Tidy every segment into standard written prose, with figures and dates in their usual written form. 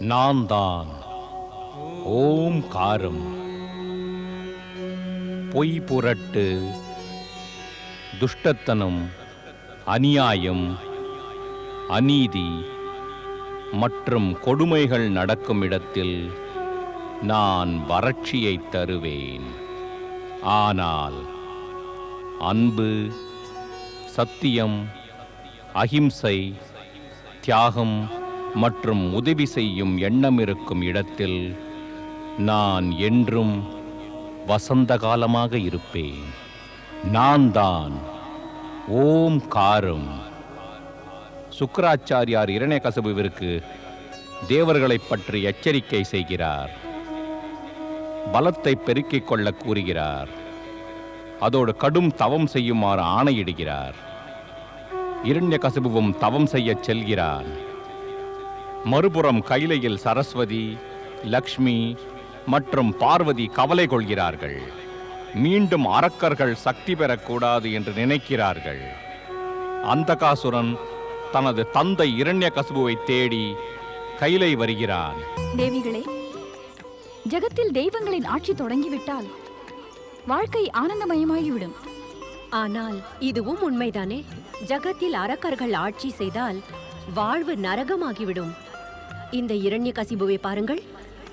நான் தான் ஓம் காரம். பொய் புரட்டு, துஷ்டத்தனம், அநியாயம், அநீதி மற்றும் கொடுமைகள் நடக்கும் இடத்தில் நான் வறட்சியை தருவேன். ஆனால் அன்பு, சத்தியம், அகிம்சை, தியாகம் மற்றும் உதவி செய்யும் எண்ணம் இருக்கும் இடத்தில் நான் என்றும் வசந்த காலமாக இருப்பேன். நான் தான் ஓம் காரம். சுக்கிராச்சாரியார் இரண்யகசிபுவிற்கு தேவர்களைப் பற்றி எச்சரிக்கை செய்கிறார். பலத்தை பெருக்கிக் கொள்ள கூறுகிறார். அதோடு கடும் தவம் செய்யுமாறு ஆணையிடுகிறார். இரண்யகசிபுவும் தவம் செய்யச் செல்கிறான். மறுபுறம் கைலையில் சரஸ்வதி, லக்ஷ்மி மற்றும் பார்வதி கவலை கொள்கிறார்கள். மீண்டும் அரக்கர்கள் சக்தி பெறக்கூடாது என்று நினைக்கிறார்கள். அந்தகாசுரன் தனது தந்தை இரண்யகசிபுவை தேடி கைலை வருகிறான். தேவிகளே, ஜகத்தில் தெய்வங்களின் ஆட்சி தொடங்கிவிட்டால் வாழ்க்கை ஆனந்தமயமாகிவிடும். ஆனால் இதுவும் உண்மைதானே? ஜகத்தில் அரக்கர்கள் ஆட்சி செய்தால் வாழ்வு நரகமாகிவிடும். இந்த இரண்யகசிபுவை பாருங்கள்.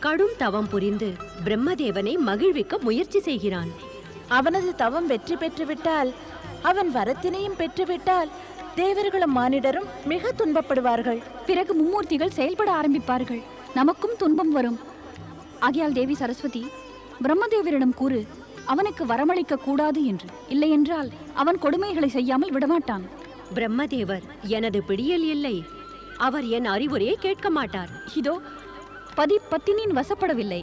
கடும் தவம் புரிந்து பிரம்மதேவனை மகிழ்விக்க முயற்சி செய்கிறான். அவனது தவம் வெற்றி பெற்றுவிட்டால், அவன் வரத்தினையும் பெற்றுவிட்டால் தேவர்களும் மானிடரும் மிக துன்பப்படுவார்கள். பிறகு மும்மூர்த்திகள் செயல்பட ஆரம்பிப்பார்கள். நமக்கும் துன்பம் வரும். ஆகையால் தேவி சரஸ்வதி, பிரம்மதேவரிடம் கூறு, அவனுக்கு வரமளிக்க கூடாது என்று. இல்லையென்றால் அவன் கொடுமைகளை செய்யாமல் விடமாட்டான். பிரம்மதேவர் எனது பிடியில் இல்லை. அவர் என் அறிவுரையை கேட்க மாட்டார். இதோ பத்தினின் வசப்படவில்லை.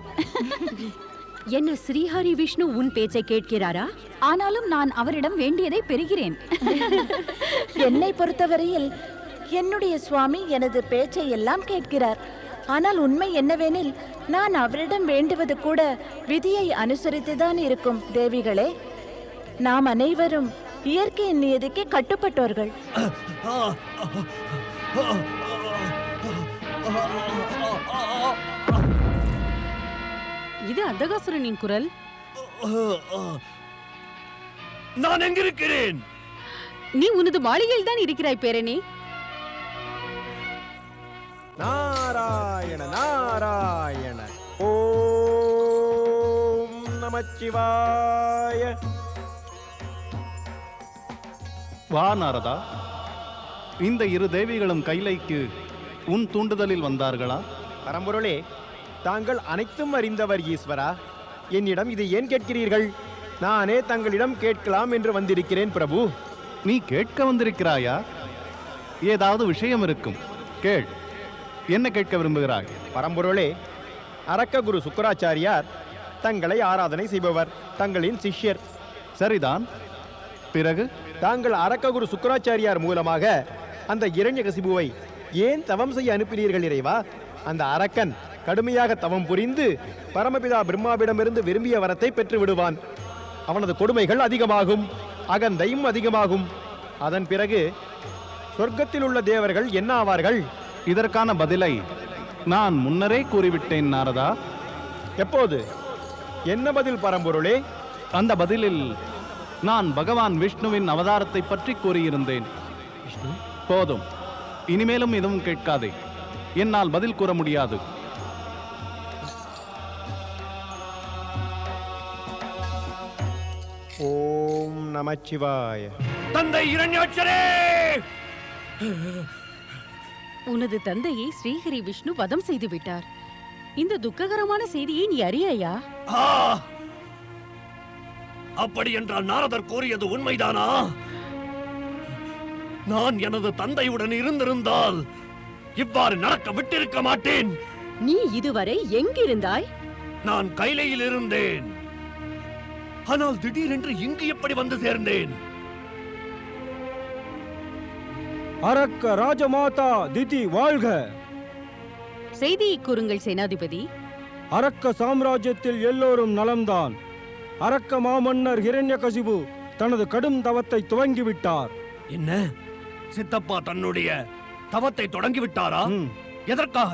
என்ன ஸ்ரீஹரி விஷ்ணு உன் பேச்சை கேட்கிறாரா? ஆனாலும் நான் அவரிடம் வேண்டியதை பெறுகிறேன். என்னை பொறுத்தவரையில் என்னுடைய சுவாமி எனது பேச்சை எல்லாம் கேட்கிறார். ஆனால் உண்மை என்னவெனில், நான் அவரிடம் வேண்டுவது கூட விதியை அனுசரித்துதான் இருக்கும். தேவிகளே, நாம் அனைவரும் இயற்கையின் நியதிக்கு கட்டுப்பட்டோர்கள். இது அந்தகாசுரனின் குரல். நான் எங்கிருக்கிறேன்? நீ உனது மாளிகையில் தான் இருக்கிறாய் பேரனே. நாராயண நாராயண. ஓம் நமச்சிவாய. வா நாரதா, இந்த இரு தேவிகளும் கைலைக்கு உன் தூண்டுதலில் வந்தார்களா? பரம்பொருளே, தாங்கள் அனைத்தும் அறிந்தவர் ஈஸ்வரா. என்னிடம் இதை ஏன் கேட்கிறீர்கள்? நானே தங்களிடம் கேட்கலாம் என்று வந்திருக்கிறேன் பிரபு. நீ கேட்க வந்திருக்கிறாயா? ஏதாவது விஷயம் இருக்கும், கேள். என்ன கேட்க விரும்புகிறாய்? பரம்பொருளே, அரக்க குரு சுக்கிராச்சாரியார் தங்களை ஆராதனை செய்பவர், தங்களின் சிஷ்யர். சரிதான். பிறகு தாங்கள் அரக்க குரு சுக்கிராச்சாரியார் மூலமாக அந்த இரண்யகசிபுவை ஏன் தவம் செய்ய அனுப்பினீர்கள் இறைவா? அந்த அரக்கன் கடுமையாக தவம் புரிந்து பரமபிதா பிரம்மாவிடமிருந்து விரும்பிய வரத்தை பெற்று விடுவான். அவனது கொடுமைகள் அதிகமாகும், அகந்தையும் அதிகமாகும். அதன் பிறகு சொர்க்கத்தில் உள்ள தேவர்கள் என்ன ஆவார்கள்? இதற்கான பதிலை நான் முன்னரே கூறிவிட்டேன் நாரதா. எப்போது? என்ன பதில் பரம்பொருளே? அந்த பதிலில் நான் பகவான் விஷ்ணுவின் அவதாரத்தை பற்றி கூறியிருந்தேன். போதும், இனிமேலும் எதுவும் கேட்காதே. என்னால் பதில் கூற முடியாது. ஓம் நமச்சிவாய. தந்தை இரண்யாட்சரே, உனது தந்தையை ஸ்ரீஹரி விஷ்ணு வதம் செய்து விட்டார். இந்த துக்ககரமான செய்தியை நீ அறியாயா? அப்படி என்றால் நாரதர் கூறியது உண்மைதானா? நான் எனது தந்தையுடன் இருந்திருந்தால் இவ்வாறு நடக்க விட்டிருக்க மாட்டேன். நீ இதுவரை எங்கிருந்தாய்? நான் கைலையில் இருந்தேன். ஆனால் திடீரென்று இங்கு எப்படி வந்து சேர்ந்தேன்? அரக்க ராஜமாதா திதி வாழ்க. செய்தியை கூறுங்கள் சேனாதிபதி. அரக்க சாம்ராஜ்யத்தில் எல்லோரும் நலம்தான். அரக்க மாமன்னர் ஹிரண்யகசிபு தனது கடும் தவத்தை துவங்கிவிட்டார். என்ன? சித்தப்பா தன்னுடைய தவத்தை தொடங்கிவிட்டாரா? எதற்காக?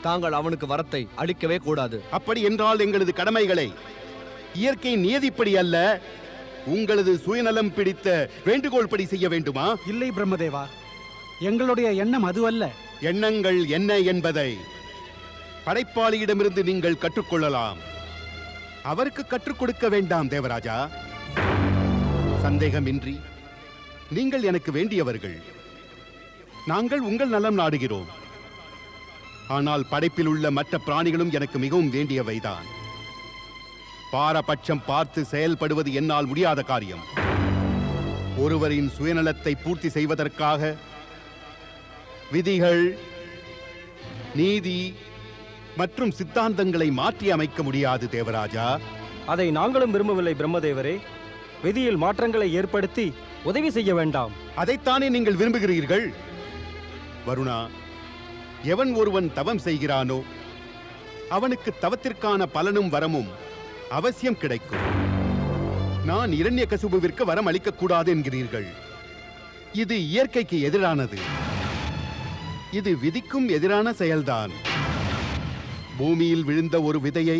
தாங்கள் அவனுக்கு வரத்தை அளிக்கவே கூடாது. அப்படி என்றால் எங்களது கடமைகளை இயற்கையின் நியதிப்படி அல்ல, உங்களது சுயநலம் பிடித்த வேண்டுகோள்படி செய்ய வேண்டுமா? இல்லை பிரம்மதேவா, எங்களுடைய எண்ணம் அதுவல்ல. எண்ணங்கள் என்ன என்பதை படைப்பாளியிடமிருந்து நீங்கள் கற்றுக்கொள்ளலாம். அவருக்கு கற்றுக் கொடுக்க வேண்டாம் தேவராஜா. சந்தேகமின்றி நீங்கள் எனக்கு வேண்டியவர்கள். நாங்கள் உங்கள் நலம் நாடுகிறோம். ஆனால் படைப்பில் உள்ள மற்ற பிராணிகளும் எனக்கு மிகவும் வேண்டியவைதான். பாரபட்சம் பார்த்து செயல்படுவது என்னால் முடியாத காரியம். ஒருவரின் சுயநலத்தை பூர்த்தி செய்வதற்காக விதிகள், நீதி மற்றும் சித்தாந்தங்களை மாற்றி அமைக்க முடியாது தேவராஜா. அதை நாங்களும் விரும்பவில்லை பிரம்மதேவரே. விதியில் மாற்றங்களை ஏற்படுத்தி உதவி செய்ய வேண்டாம். அதைத்தானே நீங்கள் விரும்புகிறீர்கள். வருணா, எவன் ஒருவன் தவம் செய்கிறானோ அவனுக்கு தவத்திற்கான பலனும் வரமும் அவசியம் கிடைக்கும். நான் இரண்யகசிபுவிற்கு வரம் அளிக்க கூடாது என்கிறீர்கள். இது இயற்கைக்கு எதிரானது. இது விதிக்கும் எதிரான செயல்தான். பூமியில் விழுந்த ஒரு விதையை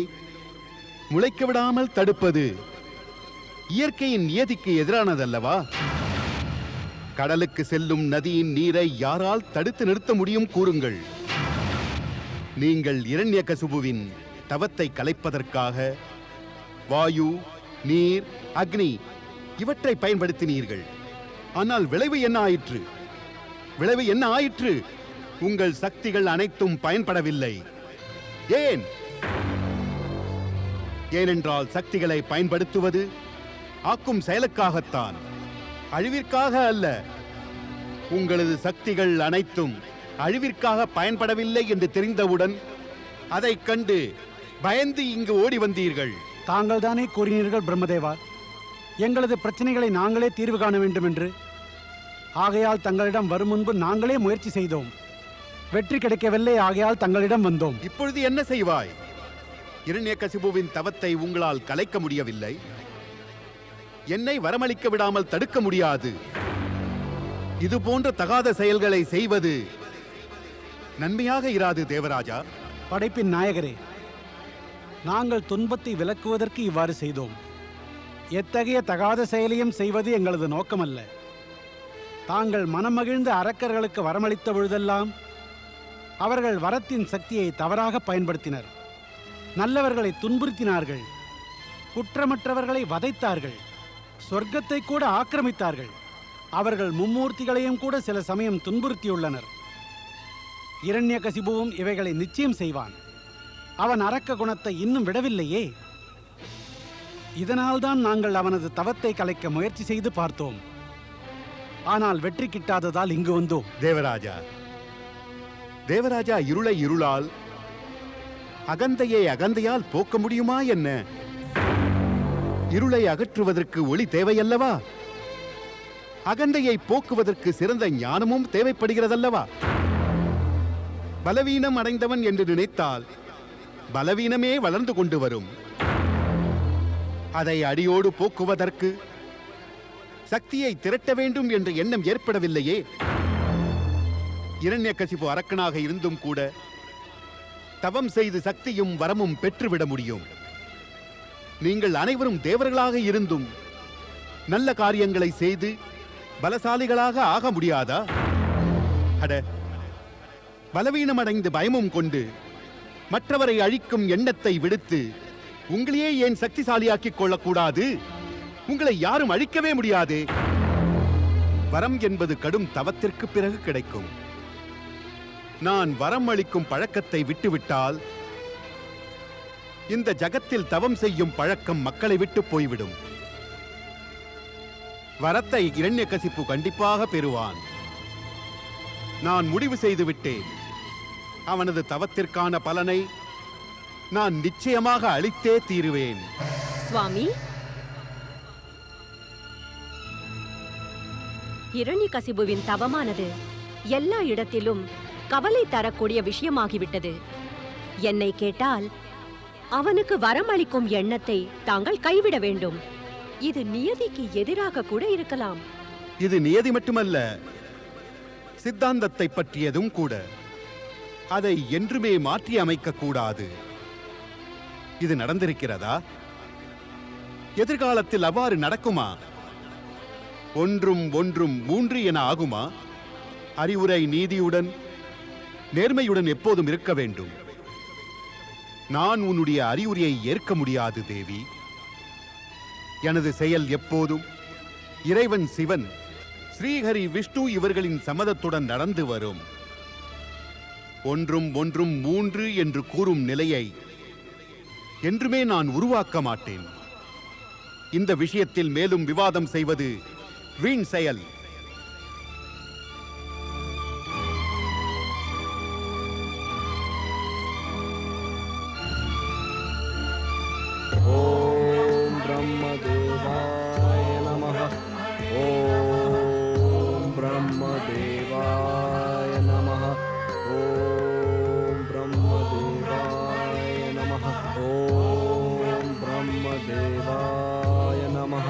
முளைக்க விடாமல் தடுப்பது இயற்கையின் நியதிக்கு எதிரானதல்லவா? கடலுக்கு செல்லும் நதியின் நீரை யாரால் தடுத்து நிறுத்த முடியும் கூறுங்கள். நீங்கள் இரண்யகசிபுவின் தவத்தை கலைப்பதற்காக வாயு, நீர், அக்னி இவற்றை பயன்படுத்தினீர்கள். ஆனால் விளைவு என்ன ஆயிற்று? விளைவு என்ன ஆயிற்று? உங்கள் சக்திகள் அனைத்தும் பயன்படவில்லை. ஏன்? ஏனென்றால் சக்திகளை பயன்படுத்துவது ஆக்கும் செயலுக்காகத்தான், அழிவிற்காக அல்ல. உங்களது சக்திகள் அனைத்தும் அழிவிற்காக பயன்படவில்லை என்று தெரிந்தவுடன் அதைக் கண்டு பயந்து இங்கு ஓடி வந்தீர்கள். தாங்கள் தானே கூறினீர்கள் பிரம்மதேவா, எங்களது பிரச்சனைகளை நாங்களே தீர்வு காண வேண்டும் என்று. ஆகையால் தங்களிடம் வரும் முன்பு நாங்களே முயற்சி செய்தோம். வெற்றி கிடைக்கவில்லை, ஆகையால் தங்களிடம் வந்தோம். இப்பொழுது என்ன செய்வாய்? இரண்யகசிபுவின் தவத்தை உங்களால் கலைக்க முடியவில்லை. என்னை வரமளிக்க விடாமல் தடுக்க முடியாது. இது போன்ற தகாத செயல்களை செய்வது நன்மையாக இராது தேவராஜா. படைப்பின் நாயகரே, நாங்கள் துன்பத்தை விலக்குவதற்கு இவ்வாறு செய்தோம். எத்தகைய தகாத செயலையும் செய்வது எங்களது நோக்கமல்ல. தாங்கள் மனமகிழ்ந்த அரக்கர்களுக்கு வரமளித்த பொழுதெல்லாம் அவர்கள் வரத்தின் சக்தியை தவறாக பயன்படுத்தினர். நல்லவர்களை துன்புறுத்தினார்கள், குற்றமற்றவர்களை வதைத்தார்கள், சொர்க்கத்தை கூட ஆக்கிரமித்தார்கள். அவர்கள் மும்மூர்த்திகளையும் கூட சில சமயம் துன்புறுத்தியுள்ளனர். இரண்யகசிபுவும் இவைகளை நிச்சயம் செய்வான். அவன் அரக்க குணத்தை இன்னும் விடவில்லையே. இதனால்தான் நாங்கள் அவனது தவத்தை கலைக்க முயற்சி செய்து பார்த்தோம். ஆனால் வெற்றி கிட்டாததால் இங்கு வந்தோம். தேவராஜா, தேவராஜா, இருளை இருளால், அகந்தையை அகந்தையால் போக்க முடியுமா என்ன? இருளை அகற்றுவதற்கு ஒளி தேவையல்லவா? அகந்தையை போக்குவதற்கு சிறந்த ஞானமும் தேவைப்படுகிறதல்லவா? பலவீனம் அடைந்தவன் என்று நினைத்தால் பலவீனமே வளர்ந்து கொண்டு வரும். அதை அடியோடு போக்குவதற்கு சக்தியை திரட்ட வேண்டும் என்ற எண்ணம் ஏற்படவில்லையே. இரண்யகசிபு அரக்கனாக இருந்தும் கூட தவம் செய்து சக்தியும் வரமும் பெற்றுவிட முடியும். நீங்கள் அனைவரும் தேவர்களாக இருந்தும் நல்ல காரியங்களை செய்து பலசாலிகளாக ஆக முடியாதா? அட, பலவீனமடைந்து பயமும் கொண்டு மற்றவரை அழிக்கும் எண்ணத்தை விடுத்து உங்களையே ஏன் சக்திசாலியாக்கிக் கொள்ளக்கூடாது? உங்களை யாரும் அழிக்கவே முடியாது. வரம் என்பது கடும் தவத்திற்கு பிறகு கிடைக்கும். நான் வரம் அளிக்கும் பழக்கத்தை விட்டுவிட்டால் இந்த ஜகத்தில் தவம் செய்யும் பழக்கம் மக்களை விட்டு போய்விடும். வரத்தை இரண்யகசிபு கண்டிப்பாக பெறுவான். நான் முடிவு செய்து விட்டேன். அவனது தவத்திற்கான பலனை நான் நிச்சயமாக அளித்தே தீருவேன். சுவாமி, இரண்யகசிபுவின் தவமானது எல்லா இடத்திலும் கவலை தரக்கூடிய விஷயமாகிவிட்டது. என்னை கேட்டால் அவனுக்கு வரமளிக்கும் எண்ணத்தை தாங்கள் கைவிட வேண்டும். இது நியதிக்கு எதிராக கூட இருக்கலாம். இது நியதி மட்டுமல்ல, சித்தாந்தத்தை பற்றியதும் கூட. அதை என்றுமே மாற்றி அமைக்க கூடாது. இது நடந்திருக்கிறதா? எதிர்காலத்தில் அவ்வாறு நடக்குமா? ஒன்றும் ஒன்றும் 3 என ஆகுமா? அறிவுரை நீதியுடன் நேர்மையுடன் எப்போதும் இருக்க வேண்டும். நான் உன்னுடைய அறிவுரையை ஏற்க முடியாது தேவி. எனது செயல் எப்போதும் இறைவன் சிவன், ஸ்ரீஹரி விஷ்ணு இவர்களின் சம்மதத்துடன் நடந்து வரும். ஒன்றும் ஒன்றும் 3 என்று கூறும் நிலையை என்றுமே நான் உருவாக்க மாட்டேன். இந்த விஷயத்தில் மேலும் விவாதம் செய்வது வீண் செயல். ஓம் பிரம்மதேவாய நமஹ. ஓம் பிரம்மதேவாய நமஹ. ஓம் பிரம்மதேவாய நமஹ. ஓம் பிரம்மதேவாய நமஹ.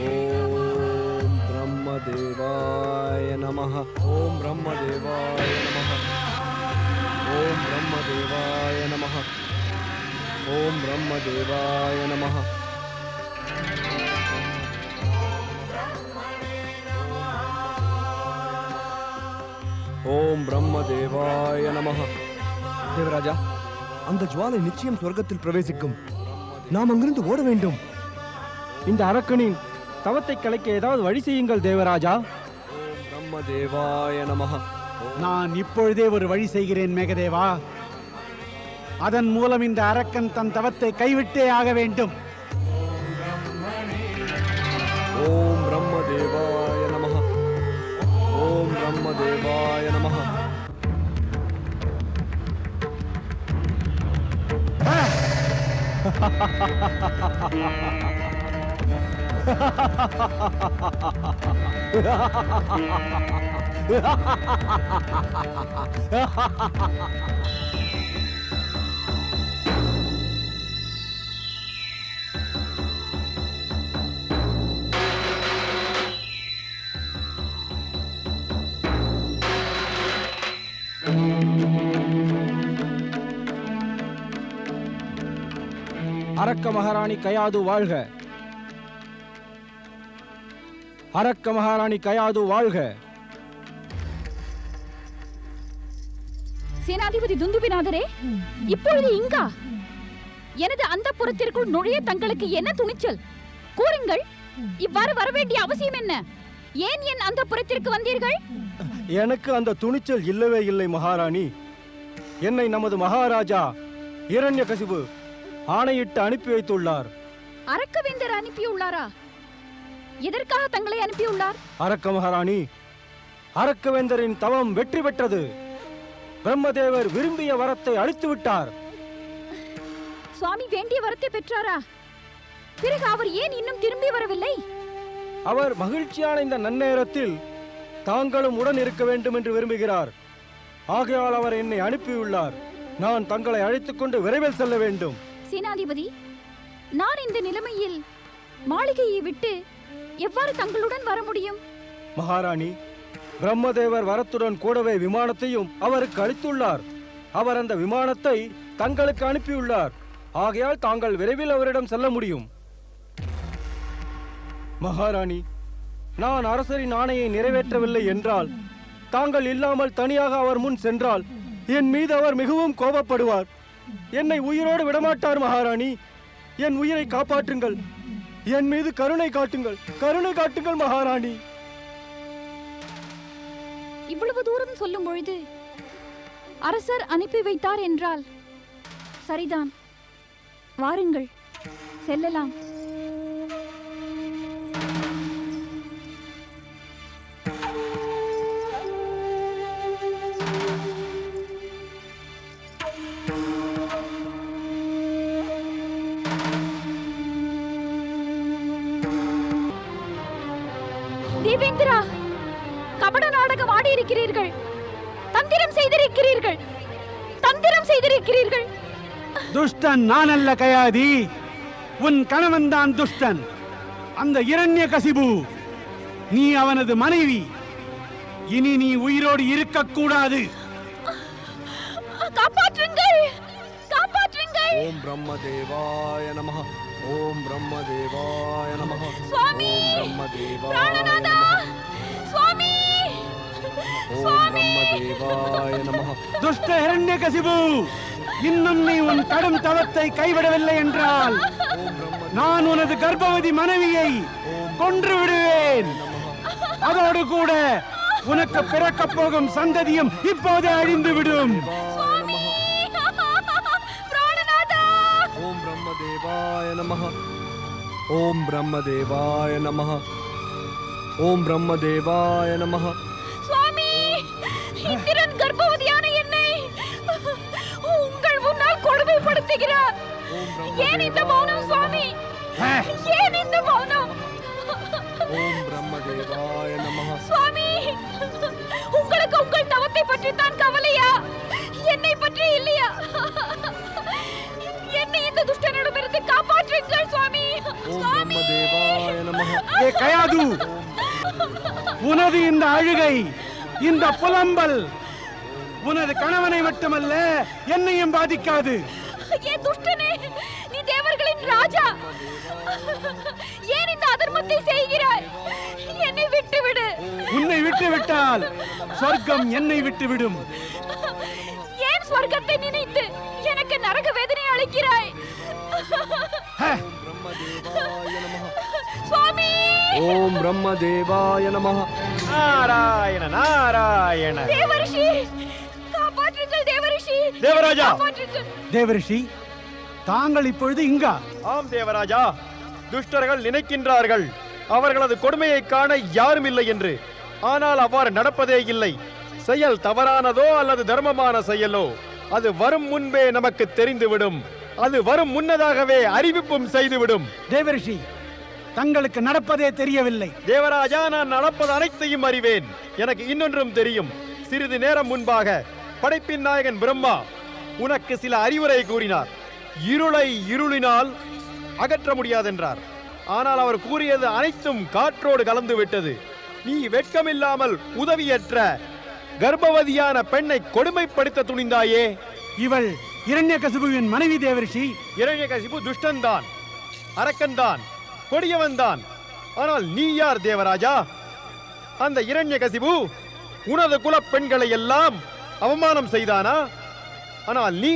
ஓம் பிரம்மதேவாய நமஹ. ஓம் பிரம்மதேவாய நமஹ. ஓம் பிரம்மதேவாய நமஹ. ஓம் பிரம்மதேவாய நமஹ. ஓம் பிரம்மதேவாய நமஹ. தேவராஜா, அந்த ஜுவாலை நிச்சயம் சொர்க்கத்தில் பிரவேசிக்கும். நாம் அங்கிருந்து ஓட வேண்டும். இந்த அரக்கனின் தவத்தை கலைக்க ஏதாவது வழி செய்யுங்கள் தேவராஜா. ஓம் பிரம்மதேவாய நமஹ. நான் இப்பொழுதே ஒரு வழி செய்கிறேன் மேகதேவா. அதன் மூலம் இந்த அரக்கன் தன் தவத்தை கைவிட்டே ஆக வேண்டும். ஓம் பிரம்மதேவாய நமஹ. ஓம் பிரம்மதேவாய நமஹ. அரக்க மகாராணி கயாது வாழ்க. அரக்க மகாராணி கயாது வாழ்க. சேனாதிபதி துந்துபிநாதரே, இப்பொழுது இங்கா? எனது அந்தப்புரத்திற்குள் நுழைய தங்களுக்கு என்ன துணிச்சல்? கூறுங்கள், இவ்வாறு வரவேண்டிய அவசியம் என்ன? ஏன் என் அந்தப்புரத்திற்கு வந்தீர்கள்? எனக்கு அந்த துணிச்சல் இல்லவே இல்லை மகாராணி. என்னை நமது மகாராஜா இரண்யகசிபு ஆணையிட்டு அனுப்பி வைத்துள்ளார். அரக்கவேந்தர் அனுப்பியுள்ளாரா? எதற்காக தங்களை அனுப்பியுள்ளார்? அரக்க மகாராணி, அரக்கவேந்தரின் தவம் வெற்றி பெற்றது. பிரம்மதேவர் விரும்பிய வரத்தை அளித்து விட்டார். சுவாமி வேண்டிய வரத்தை பெற்றாரா? பிறகு அவர் ஏன் இன்னும் திரும்பி வரவில்லை? அவர் மகிழ்ச்சியான இந்த நன்னேரத்தில் தாங்களும் உடன் இருக்க வேண்டும் என்று விரும்புகிறார். ஆகையால் அவர் என்னை அனுப்பியுள்ளார். நான் தங்களை அழைத்துக் கொண்டு விரைவில் செல்ல வேண்டும். சேனாதிபதி, நான் இந்த நிலைமையில் மாளிகையை விட்டு எவ்வாறு தங்களுடன் வர முடியும்? மகாராணி, பிரம்மதேவர் வரத்துடன் கூடவே விமானத்தையும் அவருக்கு அளித்துள்ளார். அவர் அந்த விமானத்தை தங்களுக்கு அனுப்பியுள்ளார். ஆகையால் தாங்கள் விரைவில் அவரிடம் செல்ல முடியும். மகாராணி, நான் அரசரின் ஆணையை நிறைவேற்றவில்லை என்றால், தாங்கள் இல்லாமல் தனியாக அவர் முன் சென்றால் என் மீது அவர் மிகவும் கோபப்படுவார். என்னை உயிரோடு விடமாட்டார். மகாராணி, என் உயிரை காப்பாற்றுங்கள். என் மீது கருணை காட்டுங்கள். கருணை காட்டுங்கள் மகாராணி. இவ்வளவு தூரம் சொல்லும் பொழுது அரசர் அனுப்பி வைத்தார் என்றால் சரிதான். வாருங்கள், செல்லலாம். தேவேந்திரா, கபட நாடகம் ஆடி இருக்கிறீர்கள். தந்திரம் செய்திருக்கிறீர்கள். தந்திரம் செய்திருக்கிறீர்கள். துஷ்டன் நான் அல்ல கயாதி, உன் கணவன் தான் துஷ்டன். அந்த இரண்யகசிபு, நீ அவனது மனைவி. இனி நீ உயிரோடு இருக்கக்கூடாது. ஓம் பிரம்மதேவாய நமः ஓம் பிரம்மதேவாய நமः சுவாமி ஓம் பிரம்மதேவாய பிராணநாதா சுவாமி ஓம் பிரம்மதேவாய நமः துஷ்ட ஹிரண்யகசிபு, இன்னும் நீ உன் கடும் தவத்தை கைவிடவில்லை என்றால் நான் உனது கர்ப்பவதி மனைவியை கொன்று விடுவேன். அதோடு கூட உனக்கு பிறக்கப் போகும் சந்ததியும் இப்போதே அழிந்து விடும். ஓம் பிரம்மதேவாய நமः ஓம் பிரம்மதேவாய நமः ஓம் பிரம்மதேவாய நமः. சுவாமி, இந்திரன் கர்ப்பவதியான என்னை உங்கள் முன்னால் கொடுமைப்படுத்துகிறார். ஏன் இந்த மௌனம் சுவாமி? ஏன் இந்த மௌனம்? ஓம் பிரம்மதேவாய நமः. சுவாமி, உங்களுக்கு உங்கள் தவத்தை பற்றி தான் கவலையா? என்னை பற்றி இல்லையா? என்னை இந்த துஷ்டனிடமிருந்து காப்பாற்றுங்கள் சுவாமி. ஓம் பிரம்மதேவாய நமः. ஏ கயாது, உனது இந்த அழுகை, இந்த புலம்பல் உனது கணவனை மட்டுமல்ல என்னையும் பாதிக்காது. ஏ துஷ்டனே, நீ தேவர்களின் ராஜா. ஏன் இந்த அதர்மத்தை செய்கிறாய்? என்னை விட்டுவிடு. உன்னை விட்டுவிட்டால் சொர்க்கம் என்னை விட்டுவிடும். ஏன் சொர்க்கத்தை நினைத்து எனக்கு நரக வேதனை அளிக்கிறாய்? சுவாமி, ஓம் பிரம்மதேவாய நமः. நாராயண நாராயண. தேவரிஷி, காப்பாற்றுங்கள் தேவரிஷி. தேவராஜா. காப்பாற்றுங்கள். தேவரிஷி, தாங்கள் இப்பொழுது இங்கா? ஆம் தேவராஜா, துஷ்டர்கள் நினைக்கின்றார்கள் அவர்களது கொடுமையை காண யாரும் இல்லை என்று. ஆனால் அவ்வாறு நடப்பதே இல்லை. செயல் தவறானதோ அல்லது தர்மமான செயலோ அது வரும் முன்பே நமக்கு தெரிந்துவிடும். அது வரும் முன்னதாகவே அறிவிப்பும் செய்துவிடும். தேவரிஷி, தங்களுக்கு நடப்பதே தெரியவில்லை. தேவராஜா, நான் நடப்பது அனைத்தையும் அறிவேன். எனக்கு இன்னொன்றும் தெரியும். சிறிது நேரம் முன்பாக படைப்பின் நாயகன் பிரம்மா உனக்கு சில அறிவுரை கூறினார். இருளை இருளினால் அகற்ற முடியாதென்றார். ஆனால் அவர் கூறியது அனைத்தும் காற்றோடு கலந்து விட்டது. நீ வெட்கமில்லாமல் உதவியற்ற கர்ப்பவதியான பெண்ணை கொடுமைப்படுத்த துணிந்தாயே. இவள் இரண்யகசிபுவின் மனைவி தேவரிஷி. இரண்யகசிபு துஷ்டன்தான், அரக்கன்தான், கொடியவன்தான். ஆனால் நீ யார் தேவராஜா? அந்த இரண்யகசிபு உனது குலப் பெண்களை எல்லாம் அவமானம் செய்தானா? ஆனால் நீ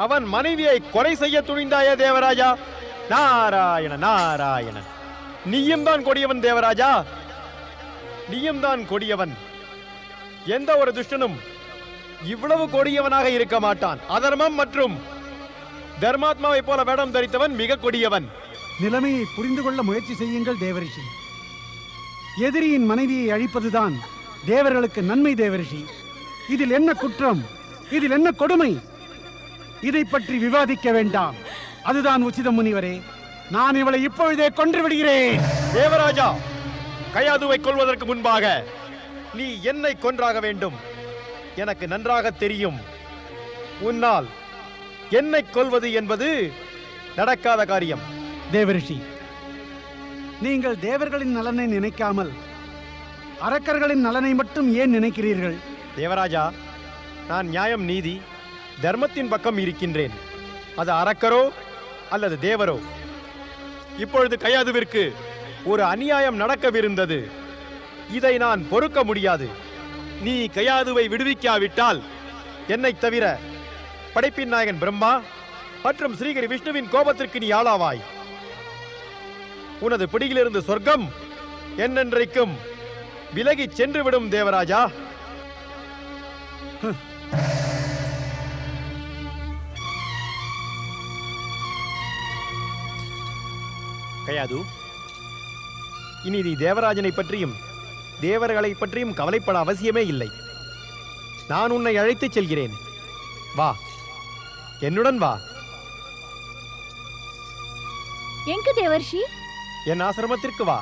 அவன் மனைவியை கொலை செய்ய துணிந்தாயே தேவராஜா. நாராயண நாராயண. நீயும் தான் கொடியவன் தேவராஜா, நீயும் தான் கொடியவன். எந்த ஒரு துஷ்டனும் இவ்வளவு கொடியவனாக இருக்க மாட்டான். அதர்மம் மற்றும் தர்மாத்மாவை போல வேடம் தரித்தவன் மிக கொடியவன். நிலைமையை புரிந்து கொள்ள முயற்சி செய்யுங்கள் தேவரிஷி. எதிரியின் மனைவியை அழிப்பதுதான் தேவர்களுக்கு நன்மை தேவரிஷி. இதில் என்ன குற்றம்? இதில் என்ன கொடுமை? இதை பற்றி விவாதிக்க வேண்டாம். அதுதான் உச்சிதம் முனிவரே. நான் இவளை இப்பொழுதே கொன்று விடுகிறேன். தேவராஜா, கயாதுவை கொல்வதற்கு முன்பாக நீ என்னை கொன்றாக வேண்டும். எனக்கு நன்றாக தெரியும், உன்னால் என்னை கொல்வது என்பது நடக்காத காரியம். தேவரிஷி, நீங்கள் தேவர்களின் நலனை நினைக்காமல் அரக்கர்களின் நலனை மட்டும் ஏன் நினைக்கிறீர்கள்? தேவராஜா, நான் நியாயம், நீதி, தர்மத்தின் பக்கம் இருக்கின்றேன். அது அரக்கரோ அல்லது தேவரோ. இப்பொழுது கயாதுவிற்கு ஒரு அநியாயம் நடக்கவிருந்தது. இதை நான் பொறுக்க முடியாது. நீ கயாதுவை விடுவிக்காவிட்டால் என்னை தவிர படைப்பின் நாயகன் பிரம்மா மற்றும் ஸ்ரீஹரி விஷ்ணுவின் கோபத்திற்கு நீ ஆளாவாய். உனது பிடியிலிருந்து சொர்க்கம் என்னென்றைக்கும் விலகிச் சென்றுவிடும் தேவராஜா. கயாது, இனி நீ தேவராஜனை பற்றியும் தேவர்களை பற்றியும் கவலைப்பட அவசியமே இல்லை. நான் உன்னை அழைத்துச் செல்கிறேன். வா, என்னுடன் வா. எங்கு தேவர்ஷி? என் ஆசிரமத்திற்கு வா.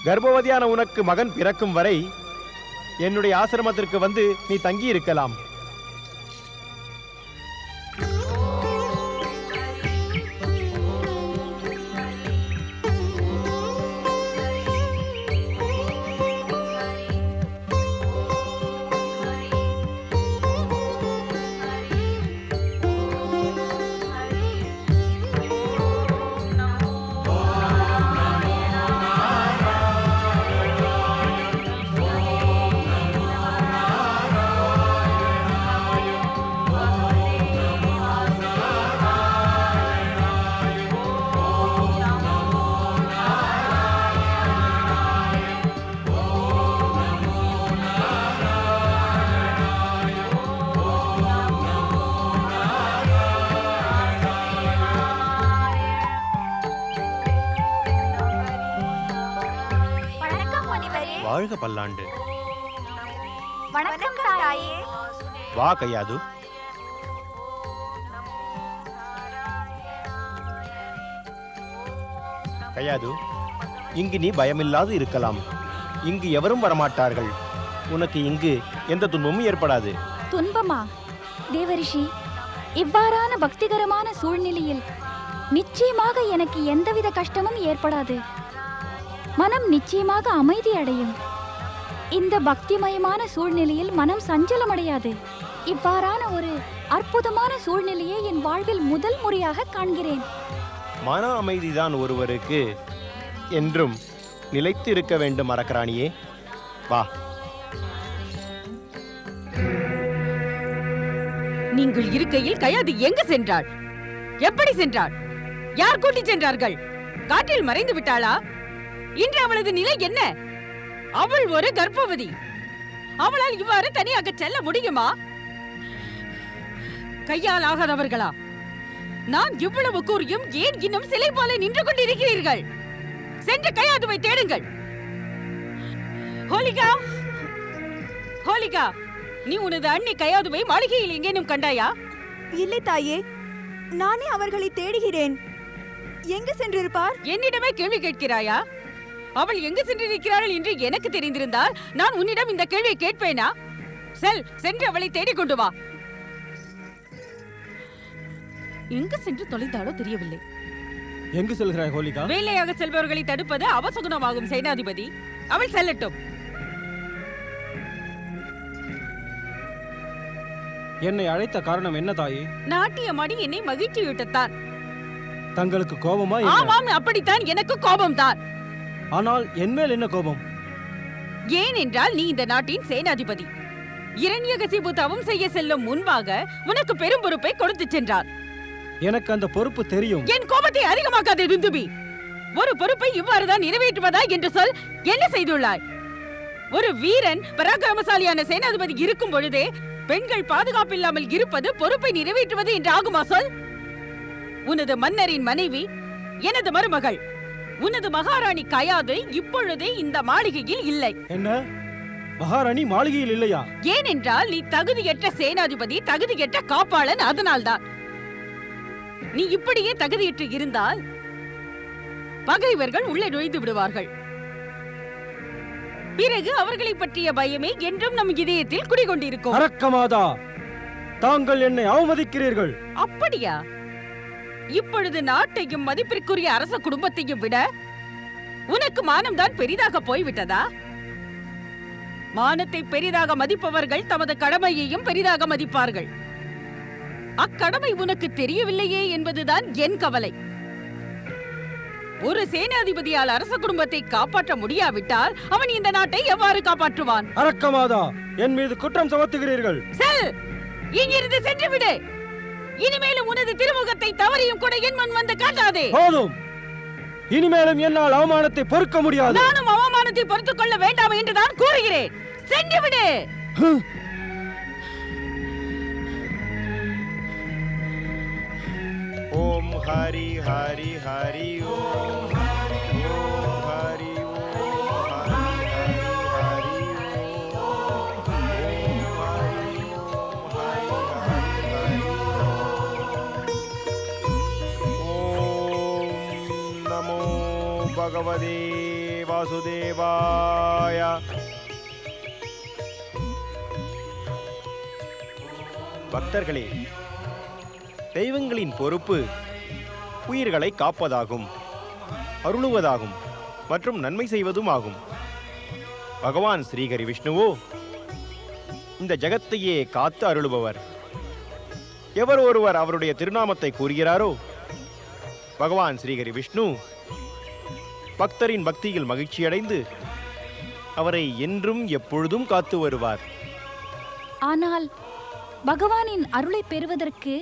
கர்ப்பவதியான உனக்கு மகன் பிறக்கும் வரை என்னுடைய ஆசிரமத்திற்கு வந்து நீ தங்கி இருக்கலாம். வாழ்க பல்லாண்டு. வணக்கம் தாயே. வா கையாது. கையாது, இங்கு நீ பயமில்லாது இருக்கலாம். இங்கு எவரும் வரமாட்டார்கள். உனக்கு இங்கு எந்த துன்பமும் ஏற்படாது. துன்பமா? தேவரிஷி, இவ்வாறான பக்திகரமான சூழ்நிலையில் நிச்சயமாக எனக்கு எந்தவித கஷ்டமும் ஏற்படாது. மனம் நிச்சயமாக அமைதி அடையும். இந்த பக்திமயமான சூழ்நிலையில் மனம் சஞ்சலமடையாது. இவ்வாறான ஒரு அற்புதமான சூழ்நிலையை என் வாழ்வில் முதல் முறையாக காண்கிறேன். மன அமைதிதான் ஒருவருக்கு என்றும் நிலைத்து இருக்க வேண்டும். அரக்கராணியே, வா. நீங்கள் இருக்கையில் கையாது எங்கு சென்றாள்? எப்படி சென்றாள்? யார் கூட்டி சென்றார்கள்? காட்டில் மறைந்து விட்டாளா? இன்று அவளது நிலை என்ன? அவள் ஒரு கர்ப்பவதி. அவளால் இவ்வாறு தனியாக செல்ல முடியுமா? கையால் ஆகாதவர்களா? நான் இவ்வளவு கூறியும் ஏன் இன்னும் சிலை போல நின்று கொண்டிருக்கிறீர்கள்? சென்று கையாதுவை தேடுங்கள். ஹோலிகா, ஹோலிகா, நீ உனது அண்ணி கையாதுவை மாளிகையில் எங்கேனும் கண்டாயா? இல்லை தாயே, நானே அவர்களை தேடுகிறேன். எங்கு சென்றிருப்பார்? என்னிடமே கேள்வி கேட்கிறாயா? அவள் எங்கு சென்றிருக்கிறாள் என்று எனக்கு தெரிந்திருந்தால் நான் உன்னிடம் இந்த கேள்வியை கேட்பேனா? சென்று அவளை தேடிக் கொண்டு வா. எங்கு சென்று தொலைந்தாலோ தெரியவில்லை. எங்கு செல்கிறாய் ஹோலிகா? வேலையாக செல்பவர்களை தடுப்பது அவசகுணமாகும் சேனாதிபதி. அவள் செல்லட்டும். என்னை அழைத்த காரணம் என்ன தாயே? நாட்டியமாடி என்னை மகிழ்ச்சியூட்டத்தான். தங்களுக்கு கோபமா? ஆமாம், அப்படித்தான், எனக்கு கோபம்தான். ஆனால் என்மேல் என்ன கோபம்? ஏனென்றால் நீ இந்த நாட்டின் சேனாதிபதி. இரண்யகசிபு தவம் செய்ய செல்லும் முன்பாக உனக்கு பெரும் பொறுப்பை கொடுத்து சென்றார். எனக்கு அந்த பொறுப்பு தெரியும். என் கோபத்தை அதிகமாக்காதே துந்துபி. ஒரு பொறுப்பை இவ்வாறுதான் நிறைவேற்றுவதா என்று சொல். என்ன செய்துள்ளாய்? ஒரு வீரன் பராக்கிரமசாலியான சேனாதிபதி இருக்கும் பொழுதே பெண்கள் பாதுகாப்பில்லாமல் இருப்பது பொறுப்பை நிறைவேற்றுவது என்று ஆகுமா சொல்? உனது மன்னரின் மனைவி எனது மருமகள், உனது மகாராணி கையாது இப்பொழுதே இந்த மாளிகையில் இல்லை. என்ன? மகாராணி மாளிகையில் இல்லையா? ஏனென்றால் நீ தகுதியற்ற சேனாதிபதி, தகுதியற்ற காப்பாளன். அதனால்தான். நீ இப்படியே தகுதியற்று இருந்தால் பகைவர்கள் உள்ளே நுழைந்து விடுவார்கள். பிறகு அவர்களை பற்றிய பயமே என்றும் நம் இதயத்தில் குடிகொண்டிருக்கும். அரக்கமாதா, தாங்கள் என்னை அவமதிக்கிறீர்கள். அப்படியா? இப்பொழுது நாட்டையும் மதிப்பிற்குரிய அரச குடும்பத்தையும் விட உனக்கு மானம்தான் பெரிதாக போய்விட்டதா? மானத்தை பெரிதாக மதிப்பவர்கள் தமது கடமையையும் பெரிதாக மதிப்பார்கள். அக்கடமை உனக்கு தெரியவில்லையே என்பதுதான் என் கவலை. ஒரு சேனாதிபதியால் அரச குடும்பத்தை காப்பாற்ற முடியாவிட்டால் அவன் இந்த நாட்டை எவ்வாறு காப்பாற்றுவான்? அரக்கமாதா, என் மீது குற்றம் சுமத்துகிறீர்கள். செல், இங்கிருந்து சென்று விடு. இனிமேலும் உனது திருமுகத்தை தவறியும் கூட என் முன் வந்து காட்டாதே. போதும். இனிமேலும் என்னால் அவமானத்தை பொறுக்க முடியாது. நானும் அவமானத்தை பொறுத்துக் கொள்ள வேண்டாம் என்று நான் கூறுகிறேன். சென்று விடு. ஓம் ஹரி ஹரி ஹரி ஓம் ஓம் ஹரி ஓம் ஹரி ஹரி ஓம் ஹரி ஓம் ஹரி ஹரி ஓம் நமோ பகவதே வாசுதேவாய. பக்தர்களே, தெய்வங்களின் பொறுப்பு உயிர்களை காப்பதாகும், அருளுவதாகும் மற்றும் நன்மை செய்வதும் ஆகும். பகவான் ஸ்ரீஹரி விஷ்ணுவோ இந்த ஜகத்தையே காத்து அருளுபவர். எவர் ஒருவர் அவருடைய திருநாமத்தை கூறுகிறாரோ பகவான் ஸ்ரீஹரி விஷ்ணு பக்தரின் பக்தியில் மகிழ்ச்சியடைந்து அவரை என்றும் எப்பொழுதும் காத்து வருவார். ஆனால் பகவானின் அருளை பெறுவதற்கு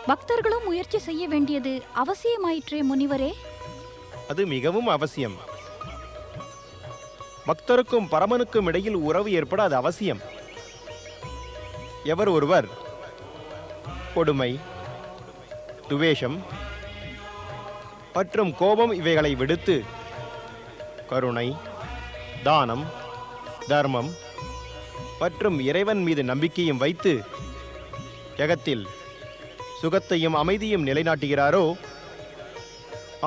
பக்தர்களும் முயற்சி செய்ய வேண்டியது அவசியமாயிற்றே முனிவரே? அது மிகவும் அவசியம். பக்தருக்கும் பரமனுக்கும் இடையில் உறவு ஏற்பட அது அவசியம். எவர் ஒருவர் கொடுமை, துவேஷம் மற்றும் கோபம் இவைகளை விடுத்து கருணை, தானம், தர்மம் மற்றும் இறைவன் மீது நம்பிக்கையும் வைத்து ஜகத்தில் சுகத்தையும் அமைதியும் நிலைநாட்டுகிறாரோ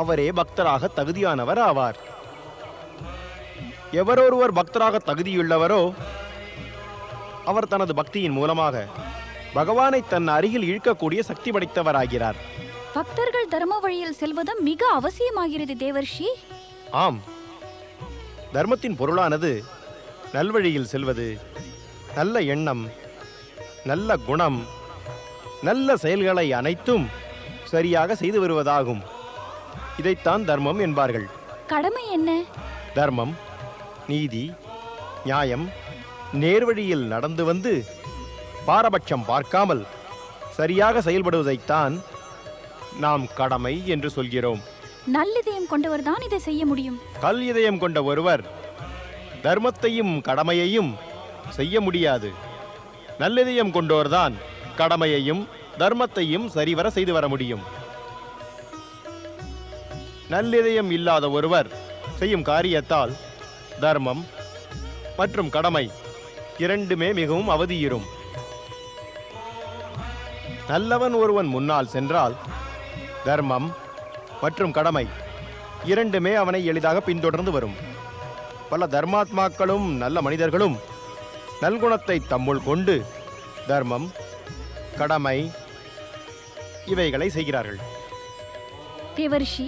அவரே பக்தராக தகுதியானவர் ஆவார். எவரொருவர் பக்தராக தகுதியுள்ளவரோ அவர் தனது பக்தியின் மூலமாக பகவானை தன் அருகில் இழுக்கக்கூடிய சக்தி படைத்தவராகிறார். பக்தர்கள் தர்ம வழியில் செல்வதும் மிக அவசியமாகிறது தேவர்ஷி. ஆம், தர்மத்தின் பொருளானது நல்வழியில் செல்வது, நல்ல எண்ணம், நல்ல குணம், நல்ல செயல்களை அனைத்தும் சரியாக செய்து வருவதாகும். இதைத்தான் தர்மம் என்பார்கள். கடமை என்ன? தர்மம், நீதி, நியாயம், நேர்வழியில் நடந்து வந்து பாரபட்சம் பார்க்காமல் சரியாக செயல்படுவதைத்தான் நாம் கடமை என்று சொல்கிறோம். நல்லிதயம் கொண்டவர் தான் இதை செய்ய முடியும். கல் இதயம் கொண்ட ஒருவர் தர்மத்தையும் கடமையையும் செய்ய முடியாது. நல்லிதயம் கொண்டோர்தான் கடமையையும் தர்மத்தையும் சரிவர செய்து வர முடியும். நல்லிதயம் இல்லாத ஒருவர் செய்யும் காரியத்தால் தர்மம் மற்றும் கடமை இரண்டுமே மிகவும் அவதியுறும். நல்லவன் ஒருவன் முன்னால் சென்றால் தர்மம் மற்றும் கடமை இரண்டுமே அவனை எளிதாக பின்தொடர்ந்து வரும். பல தர்மாத்மாக்களும் நல்ல மனிதர்களும் நல்குணத்தை தம்முள் கொண்டு தர்மம், கடமை இவைகளை செய்கிறார்கள். தேவர்ஷி,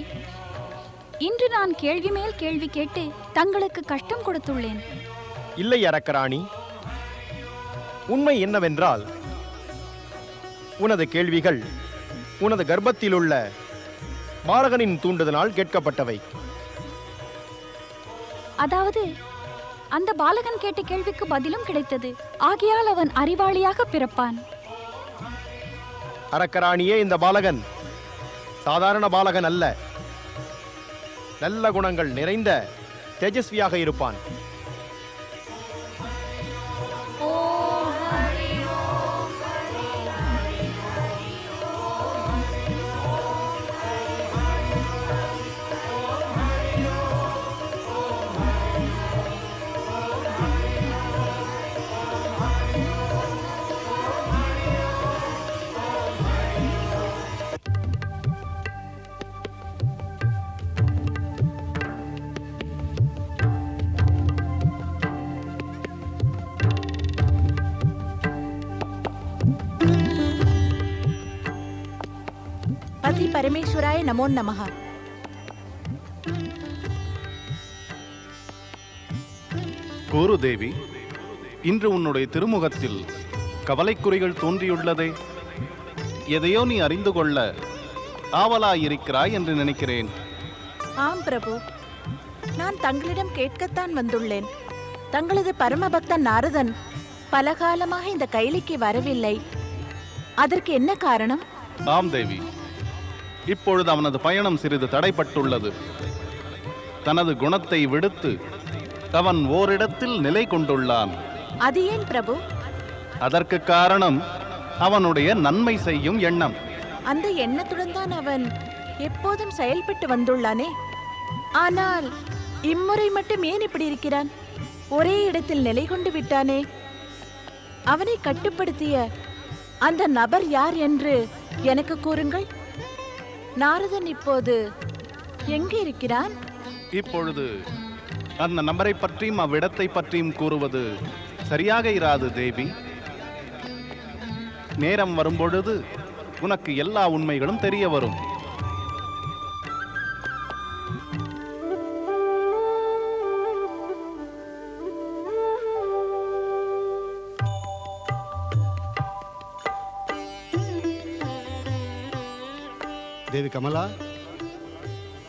இன்று நான் கேள்வி மேல் கேள்வி கேட்டு தங்களுக்கு கஷ்டம் கொடுத்துள்ளேன். இல்லை அரக்கராணி, உண்மை என்னவென்றால் உனது கேள்விகள் உனது கர்ப்பத்திலுள்ள பாலகனின் தூண்டுதலால் கேட்கப்பட்டவை. அதாவது அந்த பாலகன் கேட்ட கேள்விக்கு பதிலும் கிடைத்தது. ஆகையால் அவன் அறிவாளியாக பிறப்பான். அரக்கராணியே, இந்த பாலகன் சாதாரண பாலகன் அல்ல. நல்ல குணங்கள் நிறைந்த தேஜஸ்வியாக இருப்பான். பதி பரமேஸ்வராய நமோ நமஹ. கூறு தேவி, இன்று உன்னுடைய திருமுகத்தில் கவலைக்குறிகள் தோன்றியுள்ளதே. எதையோ நீ அறிந்து கொள்ள ஆவலாயிருக்கிறாய் என்று நினைக்கிறேன். ஆம் பிரபு, நான் தங்களிடம் கேட்கத்தான் வந்துள்ளேன். தங்களது பரமபக்தன் நாரதன் பல காலமாக இந்த கைலிக்கு வரவில்லை. அதற்கு என்ன காரணம்? ஆம் தேவி, இப்பொழுது அவனது பயணம் சிறிது தடைப்பட்டுள்ளது. தனது குணத்தை விடுத்து அவன் ஓரிடத்தில் நிலை கொண்டுள்ளான். அது ஏன் பிரபு? அதற்கு காரணம் அவனுடைய நன்மை செய்யும் எண்ணம். அந்த எண்ணத்துடன் தான் அவன் எப்போதும் செயல்பட்டு வந்துள்ளானே. ஆனால் இம்முறை மட்டும் ஏன் இப்படி இருக்கிறான்? ஒரே இடத்தில் நிலை கொண்டு விட்டானே. அவனை கட்டுப்படுத்திய அந்த நபர் யார் என்று எனக்கு கூறுங்கள். நாரதன் இப்போது எங்கே இருக்கிறான்? இப்பொழுது அந்த நபரை பற்றியும் அவ்விடத்தை பற்றியும் கூறுவது சரியாக இராது தேவி. நேரம் வரும்பொழுது உனக்கு எல்லா உண்மைகளும் தெரிய வரும். தேவி கமலா,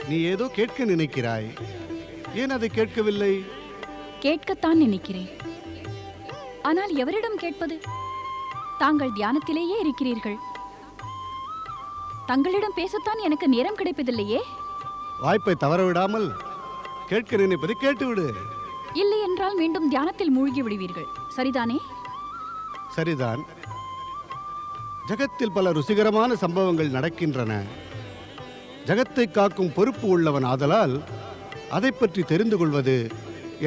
நீ ஏதோ கேட்க நினைக்கிறாய். ஏன் அதை கேட்கவில்லை? கேட்கத்தான் நினைக்கிறேன். ஆனால் எவரிடம் கேட்பது? தாங்கள் தியானத்திலேயே இருக்கிறீர்கள். தங்களிடம் பேசத்தான் எனக்கு நேரம் கிடைப்பதில்லையே. வாய்ப்பை தவறவிடாமல் கேட்க நினைப்பதை கேட்டுவிடு. இல்லை என்றால் மீண்டும் தியானத்தில் மூழ்கி விடுவீர்கள். சரிதானே? சரிதான். ஜகத்தில் பல ருசிகரமான சம்பவங்கள் நடக்கின்றன. ஜகத்தை காக்கும் பொறுப்பு உள்ளவன் ஆதலால் அதை பற்றி தெரிந்து கொள்வது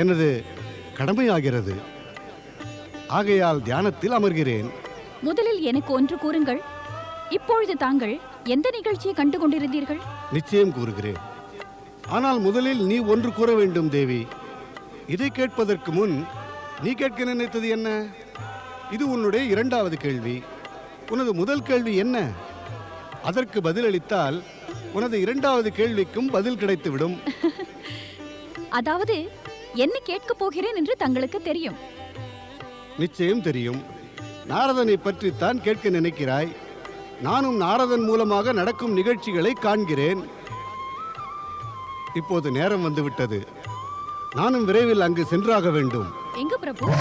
எனது கடமையாகிறது. ஆகையால் தியானத்தில் அமர்கிறேன். முதலில் எனக்கு ஒன்று கூறுங்கள். இப்பொழுது தாங்கள் எந்த நிகழ்ச்சியை கண்டு கொண்டிருந்தீர்கள்? நிச்சயம் கூறுகிறேன். ஆனால் முதலில் நீ ஒன்று கூற வேண்டும் தேவி. இதை கேட்பதற்கு முன் நீ கேட்க நினைத்தது என்ன? இது உன்னுடைய இரண்டாவது கேள்வி. உனது முதல் கேள்வி என்ன? அதற்கு பதிலளித்தால் உனது இரண்டாவது கேள்விக்கும் பதில் கிடைத்துவிடும். அதாவது என்ன கேட்கப் போகிறேன் என்று தங்களுக்கு தெரியும். நிச்சயம் தெரியும். நாரதனை பற்றித்தான் கேட்க நினைக்கிறாய். நானும் நாரதன் மூலமாக நடக்கும் நிகழ்ச்சிகளை காண்கிறேன். இப்போது நேரம் வந்துவிட்டது. நானும் விரைவில் அங்கு சென்றாக வேண்டும். எங்க பிரபு?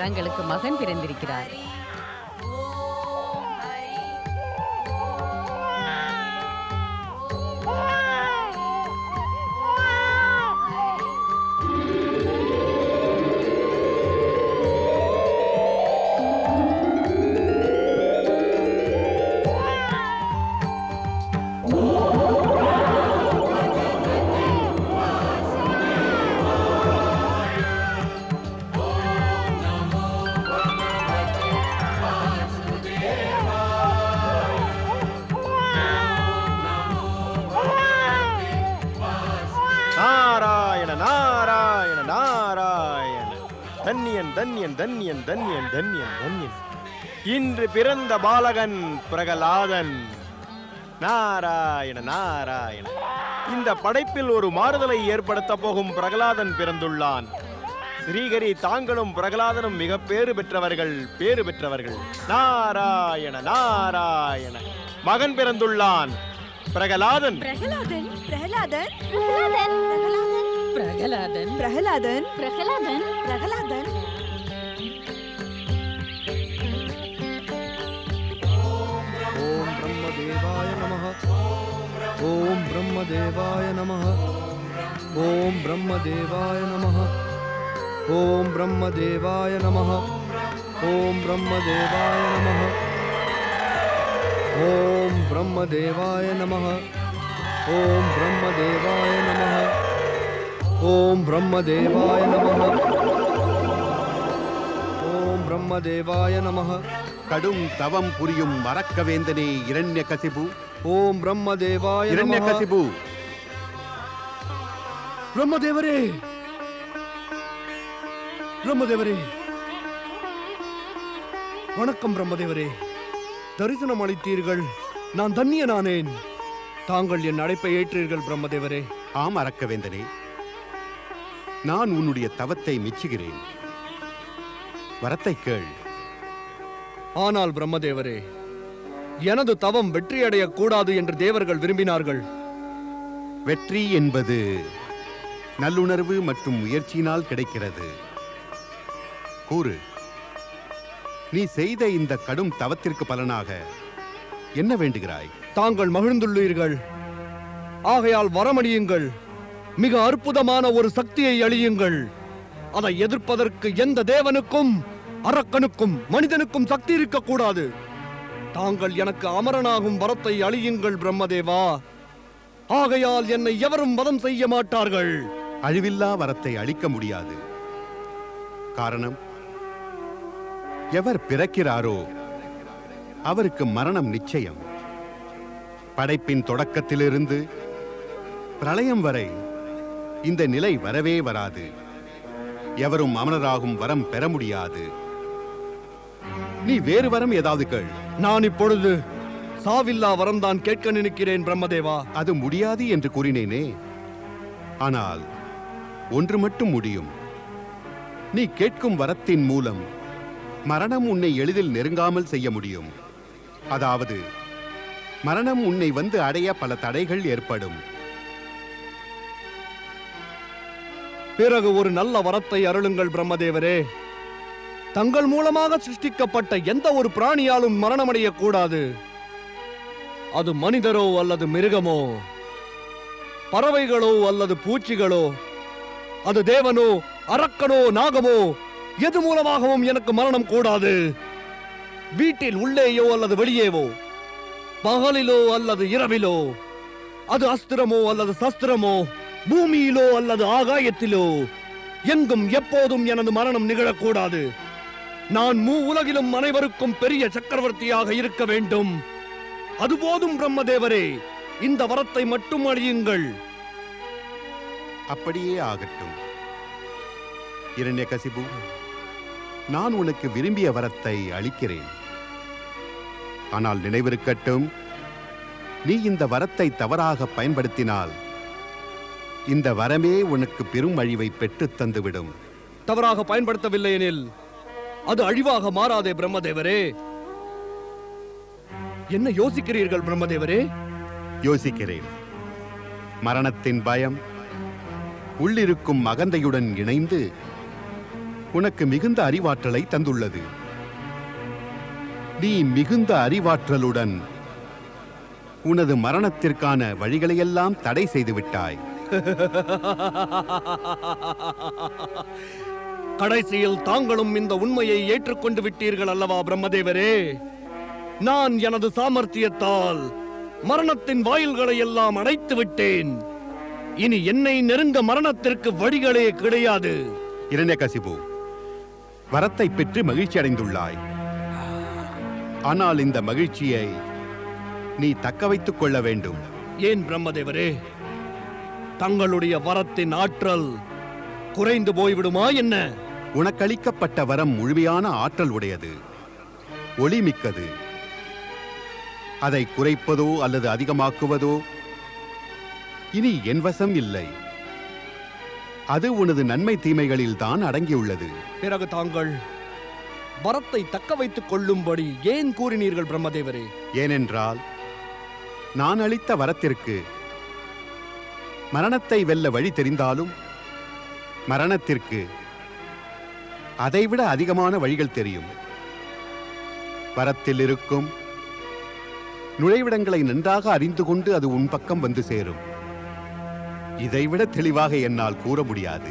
தங்களுக்கு மகன் பிறந்திருக்கிறார். தன்யன் தன்யன் தன்யன் தன்யன் தன்யன். இன்று பிறந்த பாலகன் பிரகலாதன். நாராயண நாராயண. இந்த படைப்பில் ஒரு மாறுதலை ஏற்படுத்த போகும் பிரகலாதன் பிறந்துள்ளான். ஸ்ரீகரி, தாங்களும் பிரகலாதனும் மிக பேறு பெற்றவர்கள், பேறு பெற்றவர்கள். நாராயண நாராயண. மகன் பிறந்துள்ளான், பிரகலாதன். பிரகலாதன் பிரகலாதன் பிரகலாதன் பிரகலாதன் பிரகலாதன் பிரகலாதன். ஓம் பிரம்மதேவாய நமः. ஓம் பிரம்மதேவாய நமः. ஓம் பிரம்மதேவாய நமः. ஓம் பிரம்மதேவாய நமः. ஓம் பிரம்மதேவாய நமः. ஓம் பிரம்மதேவாய நமः. ஓம் பிரம்மதேவாய நமः. ஓம் பிரம்மதேவாய நமः. ஓம் பிரம்மதேவாய நமः. கடும் தவம் புரியும் அரக்கவேந்தனே இரண்யகசிபு. ஓம் பிரம்மதேவாய நமः. இரண்யகசிபு. பிரம்மதேவரே, பிரம்மதேவரே, வணக்கம் பிரம்மதேவரே. தரிசனம் அளித்தீர்கள். நான் தன்யனானேன். தாங்கள் என் அழைப்பை ஏற்றீர்கள் பிரம்மதேவரே. ஆம் அரக்கவேந்தனே, நான் உன்னுடைய தவத்தை மெச்சுகிறேன். வரத்தை கேள். ஆனால் பிரம்மதேவரே, எனது தவம் வெற்றியடையக் கூடாது என்று தேவர்கள் விரும்பினார்கள். வெற்றி என்பது நல்லுணர்வு மற்றும் முயற்சியினால் கிடைக்கிறது. கூறு, நீ செய்த இந்த கடும் தவத்திற்கு பலனாக என்ன வேண்டுகிறாய்? தாங்கள் மகிழ்ந்துள்ளீர்கள். ஆகையால் வரமடியுங்கள். மிக அற்புதமான ஒரு சக்தியை அழியுங்கள். அதை எதிர்ப்பதற்கு எந்த தேவனுக்கும், அரக்கனுக்கும், மனிதனுக்கும் சக்தி இருக்கக்கூடாது. தாங்கள் எனக்கு அமரனாகும் வரத்தை அழியுங்கள் பிரம்மதேவா. ஆகையால் என்னை எவரும் வதம் செய்ய மாட்டார்கள். அழிவில்லா வரத்தை அளிக்க முடியாது. காரணம், எவர் பிறக்கிறாரோ அவருக்கு மரணம் நிச்சயம். படைப்பின் தொடக்கத்திலிருந்து பிரளயம் வரை இந்த நிலை வரவே வராது. எவரும் அமரராகும் வரம் பெற முடியாது. நீ வேறு வரம் ஏதாவது கேள். நான் இப்பொழுது சாவில்லா வரம்தான் கேட்க நினைக்கிறேன் பிரம்மதேவா. அது முடியாது என்று கூறினேனே. ஆனால் ஒன்று மட்டும் முடியும். நீ கேட்கும் வரத்தின் மூலம் மரணம் உன்னை எளிதில் நெருங்காமல் செய்ய முடியும். அதாவது மரணம் உன்னை வந்து அடைய பல தடைகள் ஏற்படும். பிறகு ஒரு நல்ல வரத்தை அருளுங்கள் பிரம்மதேவரே. தங்கள் மூலமாக சிருஷ்டிக்கப்பட்ட எந்த ஒரு பிராணியாலும் மரணமடைய கூடாது. அது மனிதரோ அல்லது மிருகமோ, பறவைகளோ அல்லது பூச்சிகளோ, அது தேவனோ அரக்கனோ நாகமோ, எது மூலமாகவும் எனக்கு மரணம் கூடாது. வீட்டில் உள்ளேயோ அல்லது வெளியேவோ, பகலிலோ அல்லது இரவிலோ, அது அஸ்திரமோ அல்லது சஸ்திரமோ, பூமியிலோ அல்லது ஆகாயத்திலோ, எங்கும் எப்போதும் எனது மரணம் நிகழக்கூடாது. நான் உலகிலும் அனைவருக்கும் பெரிய சக்கரவர்த்தியாக இருக்க வேண்டும். அதுபோதும் பிரம்மதேவரே, இந்த வரத்தை மட்டும் அழியுங்கள். அப்படியே ஆகட்டும். இரண்யகசிபு, நான் உனக்கு விரும்பிய வரத்தை அளிக்கிறேன். ஆனால் நினைவிருக்கட்டும், நீ இந்த வரத்தை தவறாக பயன்படுத்தினால் இந்த வரமே உனக்கு பெரும் அழிவை பெற்றுத் தந்துவிடும். தவறாக பயன்படுத்தவில்லை எனில் அது அழிவாக மாறாதே பிரம்மதேவரே. என்ன யோசிக்கிறீர்கள் பிரம்மதேவரே? யோசிக்கிறேன். மரணத்தின் பயம் உள்ளிருக்கும் அகந்தையுடன் இணைந்து உனக்கு மிகுந்த அறிவாற்றலை தந்துள்ளது. நீ மிகுந்த அறிவாற்றலுடன் உனது மரணத்திற்கான வழிகளையெல்லாம் தடை செய்து விட்டாய். கடைசியில் தாங்களும் இந்த உண்மையை ஏற்றுக்கொண்டு விட்டீர்கள் அல்லவா பிரம்மதேவரே? நான் எனது சாமர்த்தியத்தால் மரணத்தின் வாயில்களை எல்லாம் அடைத்து விட்டேன். இனி என்னை நெருங்க மரணத்திற்கு வழிகளே கிடையாது. இரண்யகசிபு, வரத்தை பெற்று மகிழ்ச்சி அடைந்துள்ளாய். ஆனால் இந்த மகிழ்ச்சியை நீ தக்க வைத்துக் கொள்ள வேண்டும். ஏன் பிரம்மதேவரே? தங்களுடைய வரத்தின் ஆற்றல் குறைந்து போய்விடுமா என்ன? உனக்களிக்கப்பட்ட வரம் முழுமையான ஆற்றல் உடையது, ஒளிமிக்கது. அதை குறைப்பதோ அல்லது அதிகமாக்குவதோ இனி என் வசம் இல்லை. அது உனது நன்மை தீமைகளில் தான் அடங்கியுள்ளது. பிறகு தாங்கள் வரத்தை தக்க வைத்துக் கொள்ளும்படி ஏன் கூறினீர்கள் பிரம்மதேவரே? ஏனென்றால் நான் அளித்த வரத்திற்கு மரணத்தை வெல்ல வழி தெரிந்தாலும் மரணத்திற்கு அதைவிட அதிகமான வழிகள் தெரியும். வரத்தில் இருக்கும் நுழைவிடங்களை நன்றாக அறிந்து கொண்டு அது உன் பக்கம் வந்து சேரும். இதைவிட தெளிவாக என்னால் கூற முடியாது.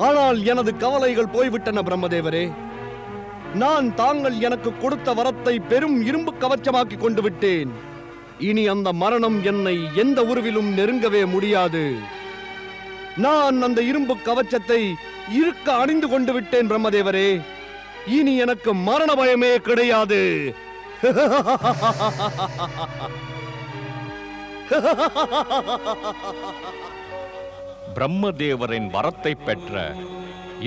ஆனால் எனது கவலைகள் போய்விட்டன பிரம்மதேவரே. நான் தாங்கள் எனக்கு கொடுத்த வரத்தை பெரும் இரும்பு கவச்சமாக்கி கொண்டு விட்டேன். இனி அந்த மரணம் என்னை எந்த உருவிலும் நெருங்கவே முடியாது. நான் அந்த இரும்பு கவச்சத்தை இருக்க அணிந்து கொண்டு விட்டேன் பிரம்மதேவரே. இனி எனக்கு மரண பயமே கிடையாது. பிரம்மதேவரின் வரத்தை பெற்ற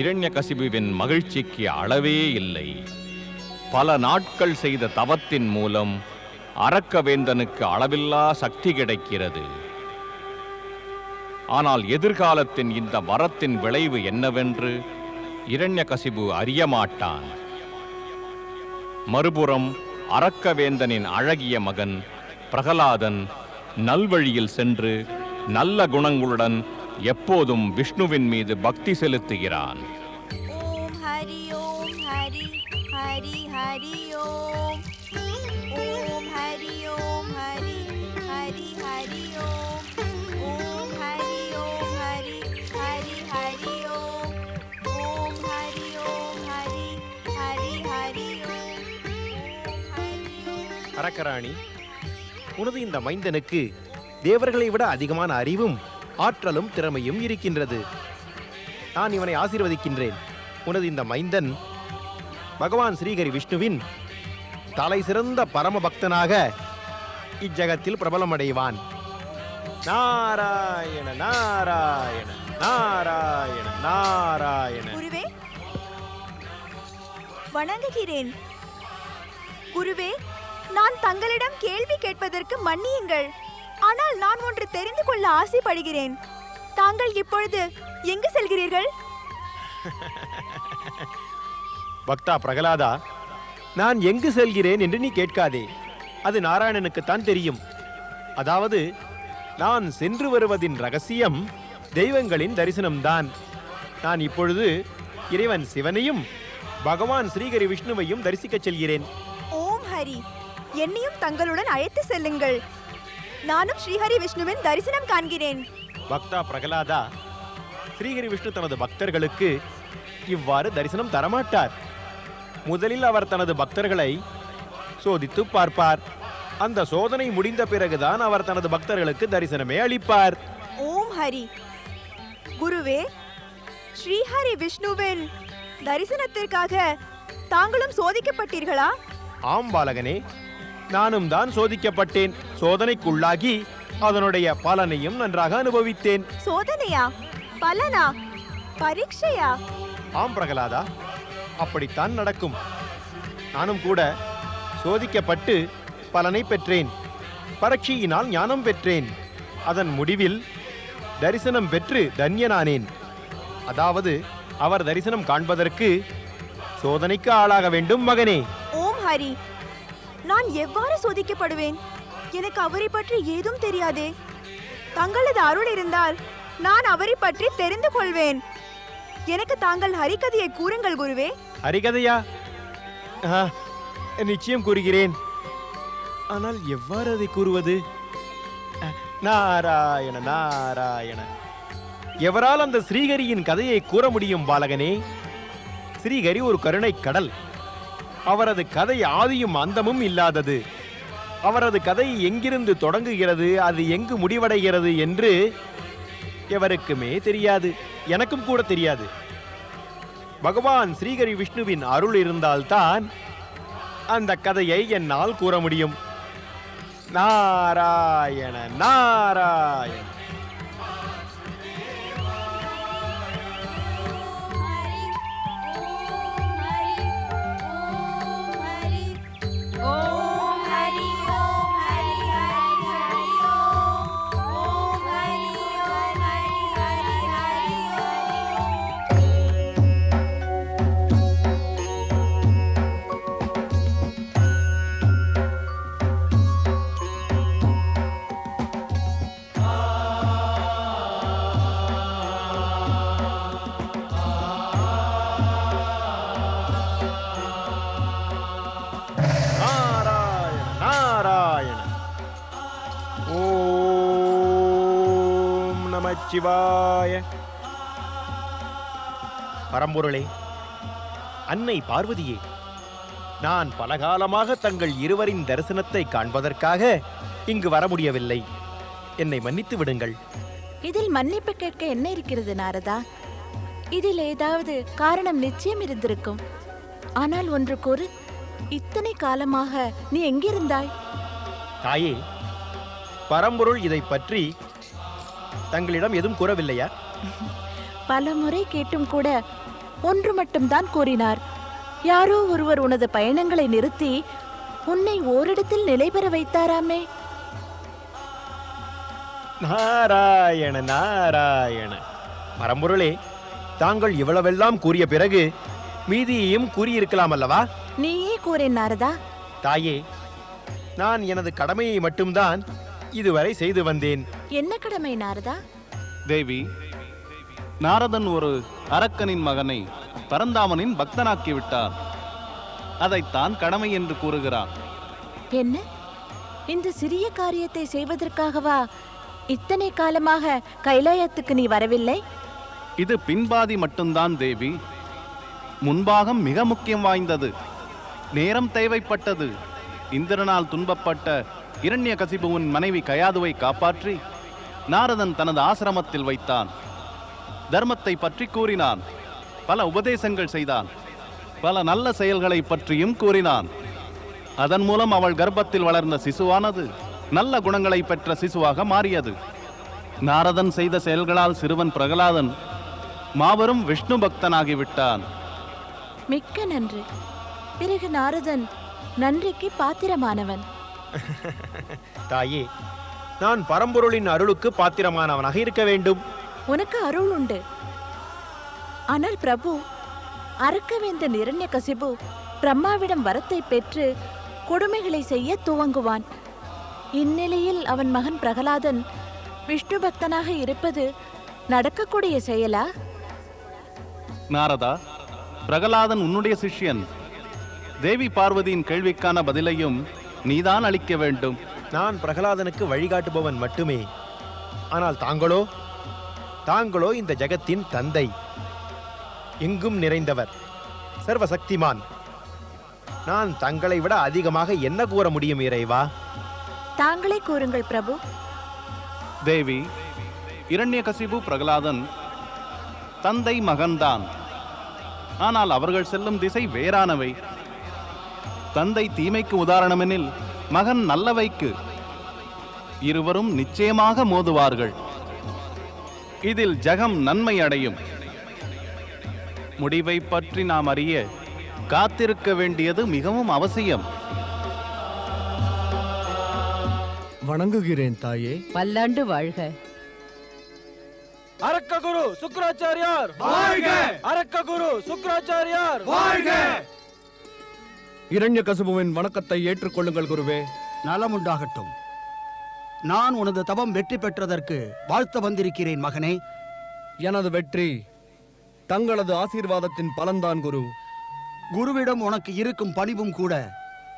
இரண்யகசிபுவின் மகிழ்ச்சிக்கு அளவே இல்லை. பல நாட்கள் செய்த தவத்தின் மூலம் அரக்கவேந்தனுக்கு அளவில்லா சக்தி கிடைக்கிறது. ஆனால் எதிர்காலத்தின் இந்த வரத்தின் விளைவு என்னவென்று இரண்யகசிபு அறிய மாட்டான். மறுபுறம் அரக்கவேந்தனின் அழகிய மகன் பிரகலாதன் நல்வழியில் சென்று நல்ல குணங்களுடன் எப்போதும் விஷ்ணுவின் மீது பக்தி செலுத்துகிறான். ஓம் ஹரி ஓம் ஹரி ஹரி ஹரி ஓம். ஓம் ஹரி ஓம் ஹரி ஹரி ஹரி ஓம். ஓம் ஹரி ஓம் ஹரி ஹரி ஹரி ஓம். ஓம் ஹரி ஓம் ஹரி ஹரி ஹரி ஓம். அரக்கராணி, உனது இந்த மைந்தனுக்கு தேவர்களை விட அதிகமான அறிவும் ஆற்றலும் திறமையும் இருக்கின்றது. நான் இவனை ஆசீர்வதிக்கின்றேன். உனது இந்த மைந்தன் பகவான் ஸ்ரீஹரி விஷ்ணுவின் தலை சிறந்த பரம பக்தனாக இஜகத்தில் பிரபலமடைவான். நாராயண நாராயண நாராயண நாராயண. குருவே, வணங்குகிறேன். குருவே, நான் தங்களிடம் கேள்வி கேட்பதற்கு மன்னியுங்கள். ஆனால் நான் ஒன்று தெரிந்து கொள்ள ஆசைப்படுகிறேன். தாங்கள் இப்பொழுது எங்கு செல்கிறீர்கள்? பக்தா பிரகலாதா, நான் எங்கு செல்கிறேன் என்று நீ கேட்காதே. அது நாராயணனுக்குத்தான் தெரியும். அதாவது நான் சென்று வருவதின் ரகசியம் தெய்வங்களின் தரிசனம்தான். நான் இப்பொழுது இறைவன் சிவனையும் பகவான் ஸ்ரீஹரி விஷ்ணுவையும் தரிசிக்கச் செல்கிறேன். ஓம் ஹரி, என்னையும் தங்களுடன் அழைத்து செல்லுங்கள். நானும் ஸ்ரீஹரி விஷ்ணுவின் தரிசனம் காண்கிறேன். பக்தா பிரகலாதா, ஸ்ரீஹரி விஷ்ணு தனது பக்தர்களுக்கு இவ்வாறு தரிசனம் தரமாட்டார். முதலில் அவர் தனது பக்தர்களை சோதித்து பார்ப்பார். அந்த சோதனை முடிந்த பிறகுதான் அவர் தனது பக்தர்களுக்கு தரிசனமே அளிப்பார். ஓம் ஹரி. குருவே, ஸ்ரீஹரி விஷ்ணுவின் தரிசனத்திற்காக தாங்களும் சோதிக்கப்பட்டீர்களா? ஆம் பாலகனே, நானும் தான் சோதிக்கப்பட்டேன். சோதனைக்குள்ளாகி அதனுடைய பலனையும் நன்றாக அனுபவித்தேன். சோதனையா? பலனா? பரீட்சையா? ஆம் பிரகலாதா, அப்படித்தான் நடக்கும். நானும் கூட சோதிக்கப்பட்டு பலனை பெற்றேன். பரீட்சையினால் ஞானம் பெற்றேன். அதன் முடிவில் தரிசனம் பெற்று தன்யனானேன். அதாவது அவர் தரிசனம் காண்பதற்கு சோதனைக்கு ஆளாக வேண்டும் மகனே. ஓம் ஹரி, நான் எவ்வாறு சோதிக்கப்படுவேன்? எனக்கு அவரை பற்றி ஏதும் தெரியாதே. தங்களது அருள் இருந்தால் நான் அவரை பற்றி தெரிந்து கொள்வேன். எனக்கு தாங்கள் ஹரிகதையை கூறுங்கள் குருவே. ஹரிகதையா? நிச்சயம் கூறுகிறேன். ஆனால் எவ்வாறு அதை கூறுவது? நாராயண நாராயண. எவரால் அந்த ஸ்ரீஹரியின் கதையை கூற முடியும் பாலகனே? ஸ்ரீஹரி ஒரு கருணை கடல். அவரது கதை ஆதியும் அந்தமும் இல்லாதது. அவரது கதை எங்கிருந்து தொடங்குகிறது, அது எங்கு முடிவடைகிறது என்று எவருக்குமே தெரியாது. எனக்கும் கூட தெரியாது. பகவான் ஸ்ரீஹரி விஷ்ணுவின் அருள் இருந்தால்தான் அந்த கதையை என்னால் கூற முடியும். நாராயண நாராயண. சிவாய. பரம்பொருளே, அன்னை பார்வதியே, நான் பலகாலமாக தங்கள் இருவரின் தரிசனத்தை காண்பதற்காக இங்கு வர முடியவில்லை. என்னை மன்னித்து விடுங்கள். இதில் மன்னிப்பு கேட்க என்ன இருக்கிறது நாரதா? இதில் ஏதாவது காரணம் நிச்சயம் இருந்திருக்கும். ஆனால் ஒன்று கூறு, இத்தனை காலமாக நீ எங்கிருந்தாய்? தாயே, பரம்பொருள் இதை பற்றி தங்களிடம் எதுவும் கூறவில்லையா? பல முறை கேட்டும் கூட ஒன்று மட்டும்தான் கூறினார். யாரோ ஒருவர் உனது பயணங்களை நிறுத்தி உன்னை ஓரிடத்தில் நிலை பெற வைத்தாராமே. நாராயண நாராயண. பரம்பொருளே, தாங்கள் இவ்வளவெல்லாம் கூறிய பிறகு மீதியையும் கூறியிருக்கலாம் அல்லவா? நீயே கூறேன் நாரதா. தாயே, நான் எனது கடமையை மட்டும்தான் இதுவரை செய்து வந்தேன். என்ன கடமை நாரதா? தேவி, நாரதன் ஒரு அரக்கனின் மகனை பரந்தாமனின் பக்தனாக்கி விட்டார். அதைத்தான் கடமை என்று கூறுகிறான். என்ன? இந்த சிறிய காரியத்தை செய்வதற்காகவா இத்தனை காலமாக கைலாயத்துக்கு நீ வரவில்லை? இது பின்பாதி மட்டும்தான் தேவி. முன்பாகம் மிக முக்கியம் வாய்ந்தது. நேரம் தேவைப்பட்டது. இந்திரனால் துன்பப்பட்ட இரண்யகசிபுவின் மனைவி கயாதுவை காப்பாற்றி நாரதன் தனது ஆசிரமத்தில் வைத்தான். தர்மத்தை பற்றி கூறினான். பல உபதேசங்கள் செய்தான். பல நல்ல செயல்களை பற்றியும் கூறினான். அதன் மூலம் அவள் கர்ப்பத்தில் வளர்ந்த சிசுவானது நல்ல குணங்களை பெற்ற சிசுவாக மாறியது. நாரதன் செய்த செயல்களால் சிறுவன் பிரகலாதன் மாபெரும் விஷ்ணு பக்தனாகிவிட்டான். மிக்க நன்றி. பிறகு நாரதன் நன்றிக்கு பாத்திரமானவன். தாயே, நான் பரம்பொருளின் அருளுக்கு பாத்திரமானவனாக இருக்க வேண்டும். உனக்கு அருள் உண்டு. ஆனால் பிரபு, அரக்கவேந்தன் இரண்யகசிபு பிரம்மாவிடம் வரத்தை பெற்று கொடுமைகளை செய்ய துவங்குவான். இந்நிலையில் அவன் மகன் பிரகலாதன் விஷ்ணு பக்தனாக இருப்பது நடக்கக்கூடிய செயலா? நாரதா, பிரகலாதன் உன்னுடைய சிஷ்யன். தேவி பார்வதியின் கேள்விக்கான பதிலையும் நீதான் அளிக்க வேண்டும். நான் பிரகலாதனுக்கு வழிகாட்டுபவன் மட்டுமே. ஆனால் தாங்களோ இந்த ஜகத்தின் தந்தை, எங்கும் நிறைந்தவர், சர்வசக்திமான். நான் தங்களை விட அதிகமாக என்ன கூற முடியும் இறைவா? தாங்களே கூறுங்கள் பிரபு. தேவி, இரண்யகசிபு பிரகலாதன் தந்தை மகன்தான். ஆனால் அவர்கள் செல்லும் திசை வேறானவை. தந்தை தீமைக்கு உதாரணமெனில் மகன் நல்லவைக்கு. இருவரும் நிச்சயமாக மோதுவார்கள். இதில் ஜகம் நன்மை அடையும். முடிவை பற்றி நாம் அறிய காத்திருக்க வேண்டியது மிகவும் அவசியம். வணங்குகிறேன் தாயே. பல்லாண்டு வாழ்க. அரக்க குரு சுக்ராச்சாரியார் வாழ்க! அரக்க குரு சுக்ராச்சாரியார் வாழ்க! இரண்யகசிபுவின் வணக்கத்தை ஏற்றுக்கொள்ளுங்கள் குருவே. நலமுண்டாகட்டும். நான் உனது தவம் வெற்றி பெற்றதற்கு வாழ்த்த வந்திருக்கிறேன் மகனே. எனது வெற்றி தங்களது ஆசீர்வாதத்தின் பலன்தான் குரு. குருவிடம் உனக்கு இருக்கும் பணிவும் கூட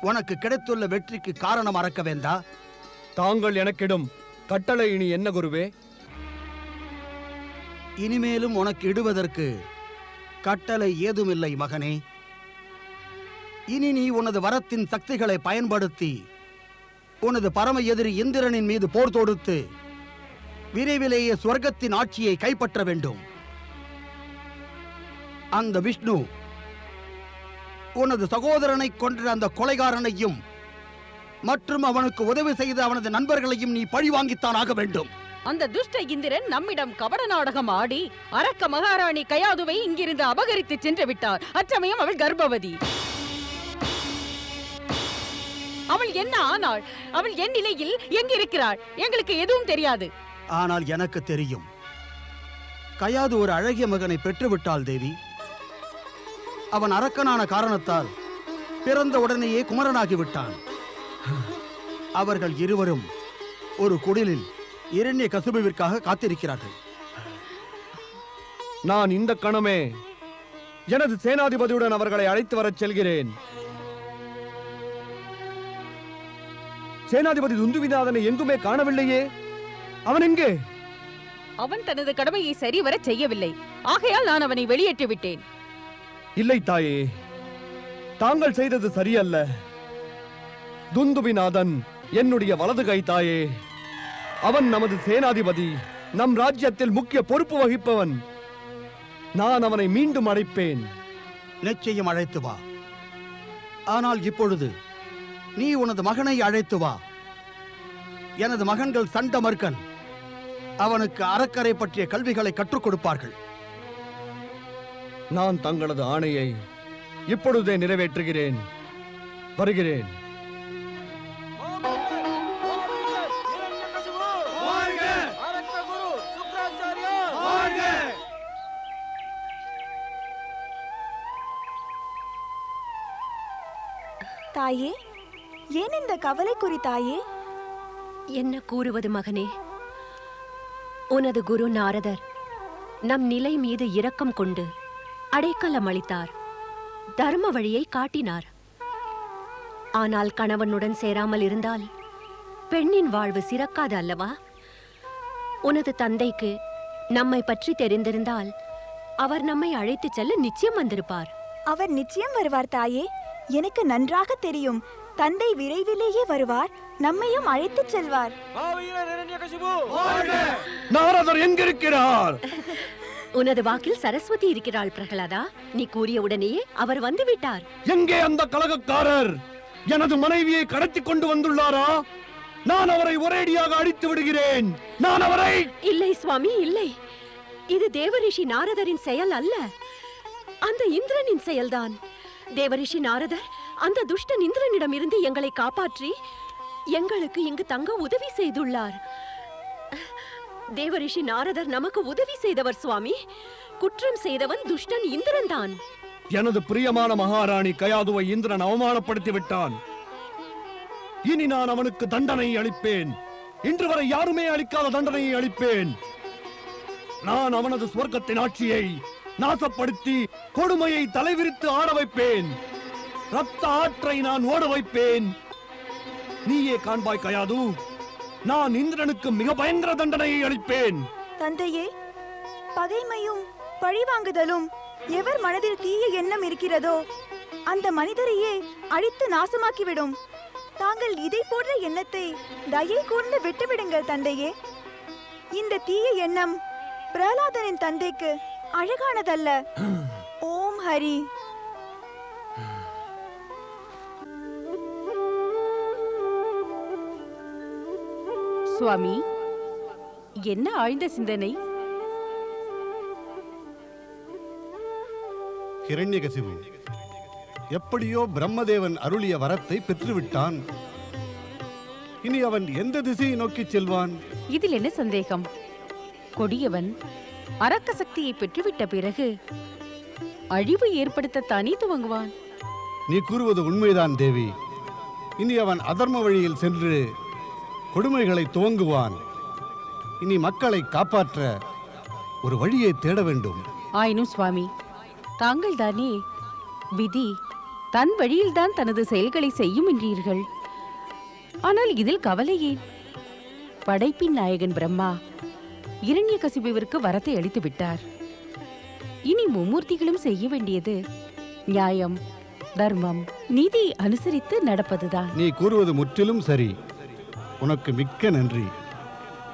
உனக்கு கிடைத்துள்ள வெற்றிக்கு காரணம் அரக்க வேண்டா. தாங்கள் எனக்கிடும் கட்டளை இனி என்ன குருவே? இனிமேலும் உனக்கு இடுவதற்கு கட்டளை ஏதுமில்லை மகனே. இனி நீ உனது வரத்தின் சக்திகளை பயன்படுத்தி உனது பரம எதிரி இந்திரனின் மீது போர் தொடுத்து விரைவிலேயே ஸ்வர்க்கத்தின் ஆட்சியை கைப்பற்ற வேண்டும். அந்த விஷ்ணு உனது சகோதரனை கொன்ற அந்த கொலைகாரனையும் மற்றும் அவனுக்கு உதவி செய்த அவனது நண்பர்களையும் நீ பழிவாங்கித்தான் ஆக வேண்டும். அந்த துஷ்ட இந்திரன் நம்மிடம் கபட நாடகம் ஆடி அரக்க மகாராணி கயாதுவை இங்கிருந்து அபகரித்து சென்று விட்டார். அச்சமயம் அவள் கர்ப்பவதி. அவள் என்ன ஆனாள்? அவள் என் நிலையில் எங்கிருக்கிறாள்? எங்களுக்கு எதுவும் தெரியாது. ஆனால் எனக்கு தெரியும். கயாது ஒரு அழகிய மகனை பெற்றுவிட்டாள் தேவி. அவன் அரக்கனான காரணத்தால் பிறந்த உடனேயே குமரனாகிவிட்டான். அவர்கள் இருவரும் ஒரு குடிலில் இரண்யகசிபுவிற்காக காத்திருக்கிறார்கள். நான் இந்த கணமே எனது சேனாதிபதியுடன் அவர்களை அழைத்து வரச் செல்கிறேன். சேனாதிபதி துந்துவிநாதனை எங்குமே காணவில்லையே. அவன் எங்கே? அவன் தனது கடமையை சரிவர செய்யவில்லை. ஆகையால் நான் அவனை வெளியேற்றி விட்டேன். இல்லை தாயே, தாங்கள் செய்தது சரியல்ல. துந்துவிநாதன் என்னுடைய வலது கை தாயே. அவன் நமது சேனாதிபதி, நம் ராஜ்யத்தில் முக்கிய பொறுப்பு வகிப்பவன். நான் அவனை மீண்டும் அழைப்பேன். நிச்சயம் அழைத்து வா. ஆனால் இப்பொழுது நீ உனது மகனை அழைத்து வா. எனது மகன்கள் சண்டமர்கன் அவனுக்கு அறக்கரை பற்றிய கல்விகளை கற்றுக் கொடுப்பார்கள். நான் தங்களது ஆணையை இப்பொழுதே நிறைவேற்றுகிறேன். வருகிறேன். தாயே, ஏன் இந்த கவலை குறித்தாயே? என்ன கூறுவது மகனே? உனது குரு நாரதர் நம் நிலை மீது இரக்கம் கொண்டு அடைக்கலம் அளித்தார், தர்ம வழியை காட்டினார். ஆனால் கணவனுடன் சேராமல் இருந்தால் பெண்ணின் வாழ்வு சிறக்காது அல்லவா? உனது தந்தைக்கு நம்மை பற்றி தெரிந்திருந்தால் அவர் நம்மை அழைத்து செல்ல நிச்சயம் வந்திருப்பார். அவர் நிச்சயம் வருவார் தாயே. எனக்கு நன்றாக தெரியும். தந்தை விரைவிலேயே வருவார், நம்மையும் அழைத்துச் செல்வார். நாரதர் எங்கிருக்கிறார்? உனது வாக்கில் சரஸ்வதி இருக்கிறாள் பிரகலாதா. நீ கூறிய உடனேயே அவர் வந்து விட்டார். எங்கே அந்த கலகக்காரர்? எனது மனைவியை கடத்தி கொண்டு வந்துள்ளாரா? நான் அவரை ஒரேடியாக அடித்து விடுகிறேன். நான் அவரை... இல்லை சுவாமி, இல்லை. இது தேவரிஷி நாரதரின் செயல் அல்ல, அந்த இந்திரனின் செயல்தான். தேவரிஷி நாரதர் அந்த துஷ்டன் இந்திரனிடம் இருந்து எங்களை காப்பாற்றி எங்களுக்கு இங்கு தங்க உதவி செய்துள்ளார். தேவரிஷி நாரதர் நமக்கு உதவி செய்தவர் சுவாமி. குற்றம் செய்தவன் துஷ்டன் இந்திரன் தான். எனது பிரியமான மகாராணி கயாதுவை இந்திரன் அவமானப்படுத்தி விட்டான். இனி நான் அவனுக்கு தண்டனை அளிப்பேன். இன்று வரை யாருமே அளிக்காத தண்டனையை அளிப்பேன். நான் அவனது சுவர்க்கத்தின் ஆட்சியை நாசப்படுத்தி கொடுமையை தலைவிரித்து ஆட வைப்பேன். ரத்த ஆற்றை நான் ஓட வைப்பேன். நீயே காண்பாய் கயாது, நான் இந்திரனுக்கு மிக பயங்கர தண்டனையை அளிப்பேன். தந்தையே, பகைமையும் பழிவாங்குதலும் எவர் மனதில் தீய எண்ணம் இருக்கிறதோ அந்த மனிதரையே அழித்து நாசமாக்கிவிடும். தாங்கள் இதை போன்ற எண்ணத்தை தயை கூர்ந்து விட்டுவிடுங்கள் தந்தையே. இந்த தீய எண்ணம் பிரகலாதனின் தந்தைக்கு அழகானதல்ல. ஓம் ஹரி. சுவாமி, என்ன ஆழ்ந்த சிந்தனை? ஹிரண்யகசிபு எப்படியோ பிரம்மதேவன் அருளிய வரத்தை பெற்றுவிட்டான். இனி அவன் எந்த திசையை நோக்கி செல்வான்? இதில் என்ன சந்தேகம்? கொடியவன் அரக்க சக்தியை பெற்றுவிட்ட பிறகு அழிவு ஏற்படுத்தத்தானே துவங்குவான். நீ கூறுவது உண்மைதான் தேவி. இனி அவன் அதர்ம வழியில் சென்று கொடுமைகளை துவங்குவான். இனி மக்களை காப்பாற்ற ஒரு வழியை தேட வேண்டும். ஆயினும் சுவாமி, தாங்கள் தானே விதி தன் வழியில்தான் தனது செயல்களை செய்யும் என்றீர்கள். ஆனால் இதில் கவலை ஏன்? படைப்பின் நாயகன் பிரம்மா இரண்யகசிபுவிற்கு வரத்தை அளித்து விட்டார். இனி மும்மூர்த்திகளும் செய்ய வேண்டியது நியாயம், தர்மம், நீதி அனுசரித்து நடப்பதுதான். நீ கூறுவது முற்றிலும் சரி. உனக்கு மிக்க நன்றி.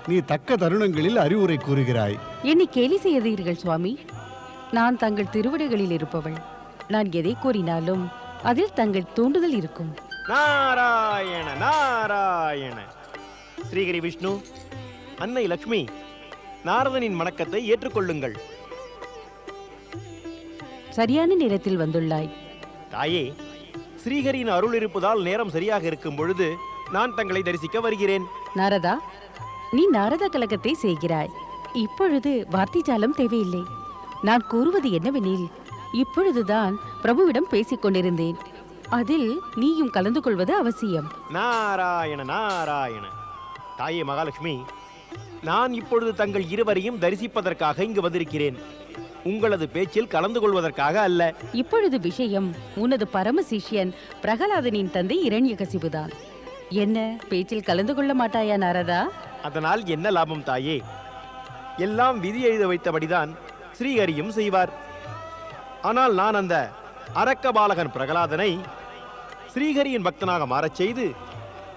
நீ தக்க தருணங்களில் அறிவுரை கூறுகிறாய். என்னை கேலி செய்தீர்கள் சுவாமி. நான் தங்கள் திருவடிகளில் இருப்பவள். நான் எதை கூறினாலும் அதில் தங்கள் தூண்டுதல் இருக்கும். நாராயண நாராயண. ஸ்ரீஹரி விஷ்ணு, அன்னை லக்ஷ்மி, நாரதனின் வணக்கத்தை ஏற்றுக்கொள்ளுங்கள். சரியான நேரத்தில் வந்துள்ளாய். தாயே, ஸ்ரீஹரியின் அருள் இருப்பதால் நேரம் சரியாக இருக்கும் பொழுது நான் தங்களை தரிசிக்க வருகிறேன். நாரதா, நீ நாரத கலகத்தை செய்கிறாய். இப்பொழுது வார்த்தை ஜாலம் தேவையில்லை. நான் கூறுவது என்னவெனில், இப்பொழுதுதான் பிரபுவிடம் பேசிக் கொண்டிருந்தேன். அதில் நீயும் கலந்து கொள்வது அவசியம். நாராயண நாராயண. தாயே மகாலட்சுமி, நான் இப்பொழுது தங்கள் இருவரையும் தரிசிப்பதற்காக இங்கு வந்திருக்கிறேன். உங்களது பேச்சில் கலந்து கொள்வதற்காக அல்ல. இப்பொழுது விஷயம் உனது பரம சிஷ்யன் பிரகலாதனின் தந்தை இரண்யகசிபுதான். என்ன, பேச்சில் கலந்து கொள்ள மாட்டாயா நாரதா? அதனால் என்ன லாபம் தாயே? எல்லாம் விதி எழுத வைத்தபடிதான் ஸ்ரீஹரியும் செய்வார். ஆனால் நான் அந்த அரக்க பாலகன் பிரகலாதனை ஸ்ரீஹரியின் பக்தனாக மாறச் செய்து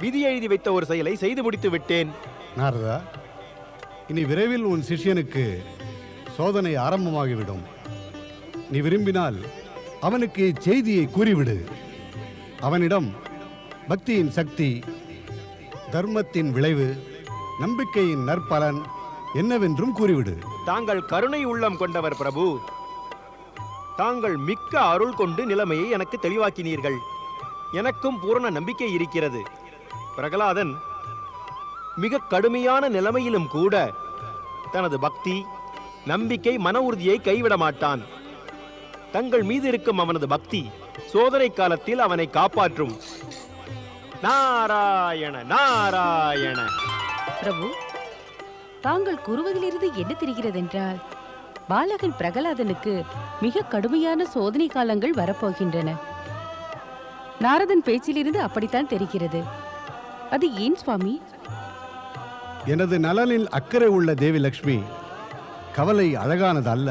விதி எழுதி வைத்த ஒரு செயலை செய்து முடித்து விட்டேன். நாரதா, இனி விரைவில் உன் சிஷ்யனுக்கு சோதனை ஆரம்பமாகிவிடும். நீ விரும்பினால் அவனுக்கு செய்தியை கூறிவிடு. அவனிடம் பக்தியின் சக்தி, தர்மத்தின் விளைவு, நம்பிக்கையின் நற்பலன் என்னவென்றும் கூறிவிடு. தாங்கள் கருணை உள்ளம் கொண்டவர் பிரபு. தாங்கள் மிக்க அருள் கொண்டு நிலைமையை எனக்கு தெளிவாக்கினீர்கள். எனக்கும் பூரண நம்பிக்கை இருக்கிறது. பிரகலாதன் மிக கடுமையான நிலைமையிலும் கூட தனது பக்தி, நம்பிக்கை, மன உறுதியை கைவிட மாட்டான். தங்கள் மீது இருக்கும் அவனது பக்தி சோதனை காலத்தில் அவனை காப்பாற்றும். நாராயண நாராயண. பிரபு, தாங்கள் கூறுவதிலிருந்து என்ன தெரிகிறது என்றால், பாலகன் பிரகலாதனுக்கு மிக கடுமையான சோதனை காலங்கள் வரப்போகின்றன. நாரதன் பேச்சிலிருந்து அப்படித்தான் தெரிகிறது. அது ஏன் சுவாமி? எனது நலனில் அக்கறை உள்ள தேவி லக்ஷ்மி, கவலை அழகானது அல்ல.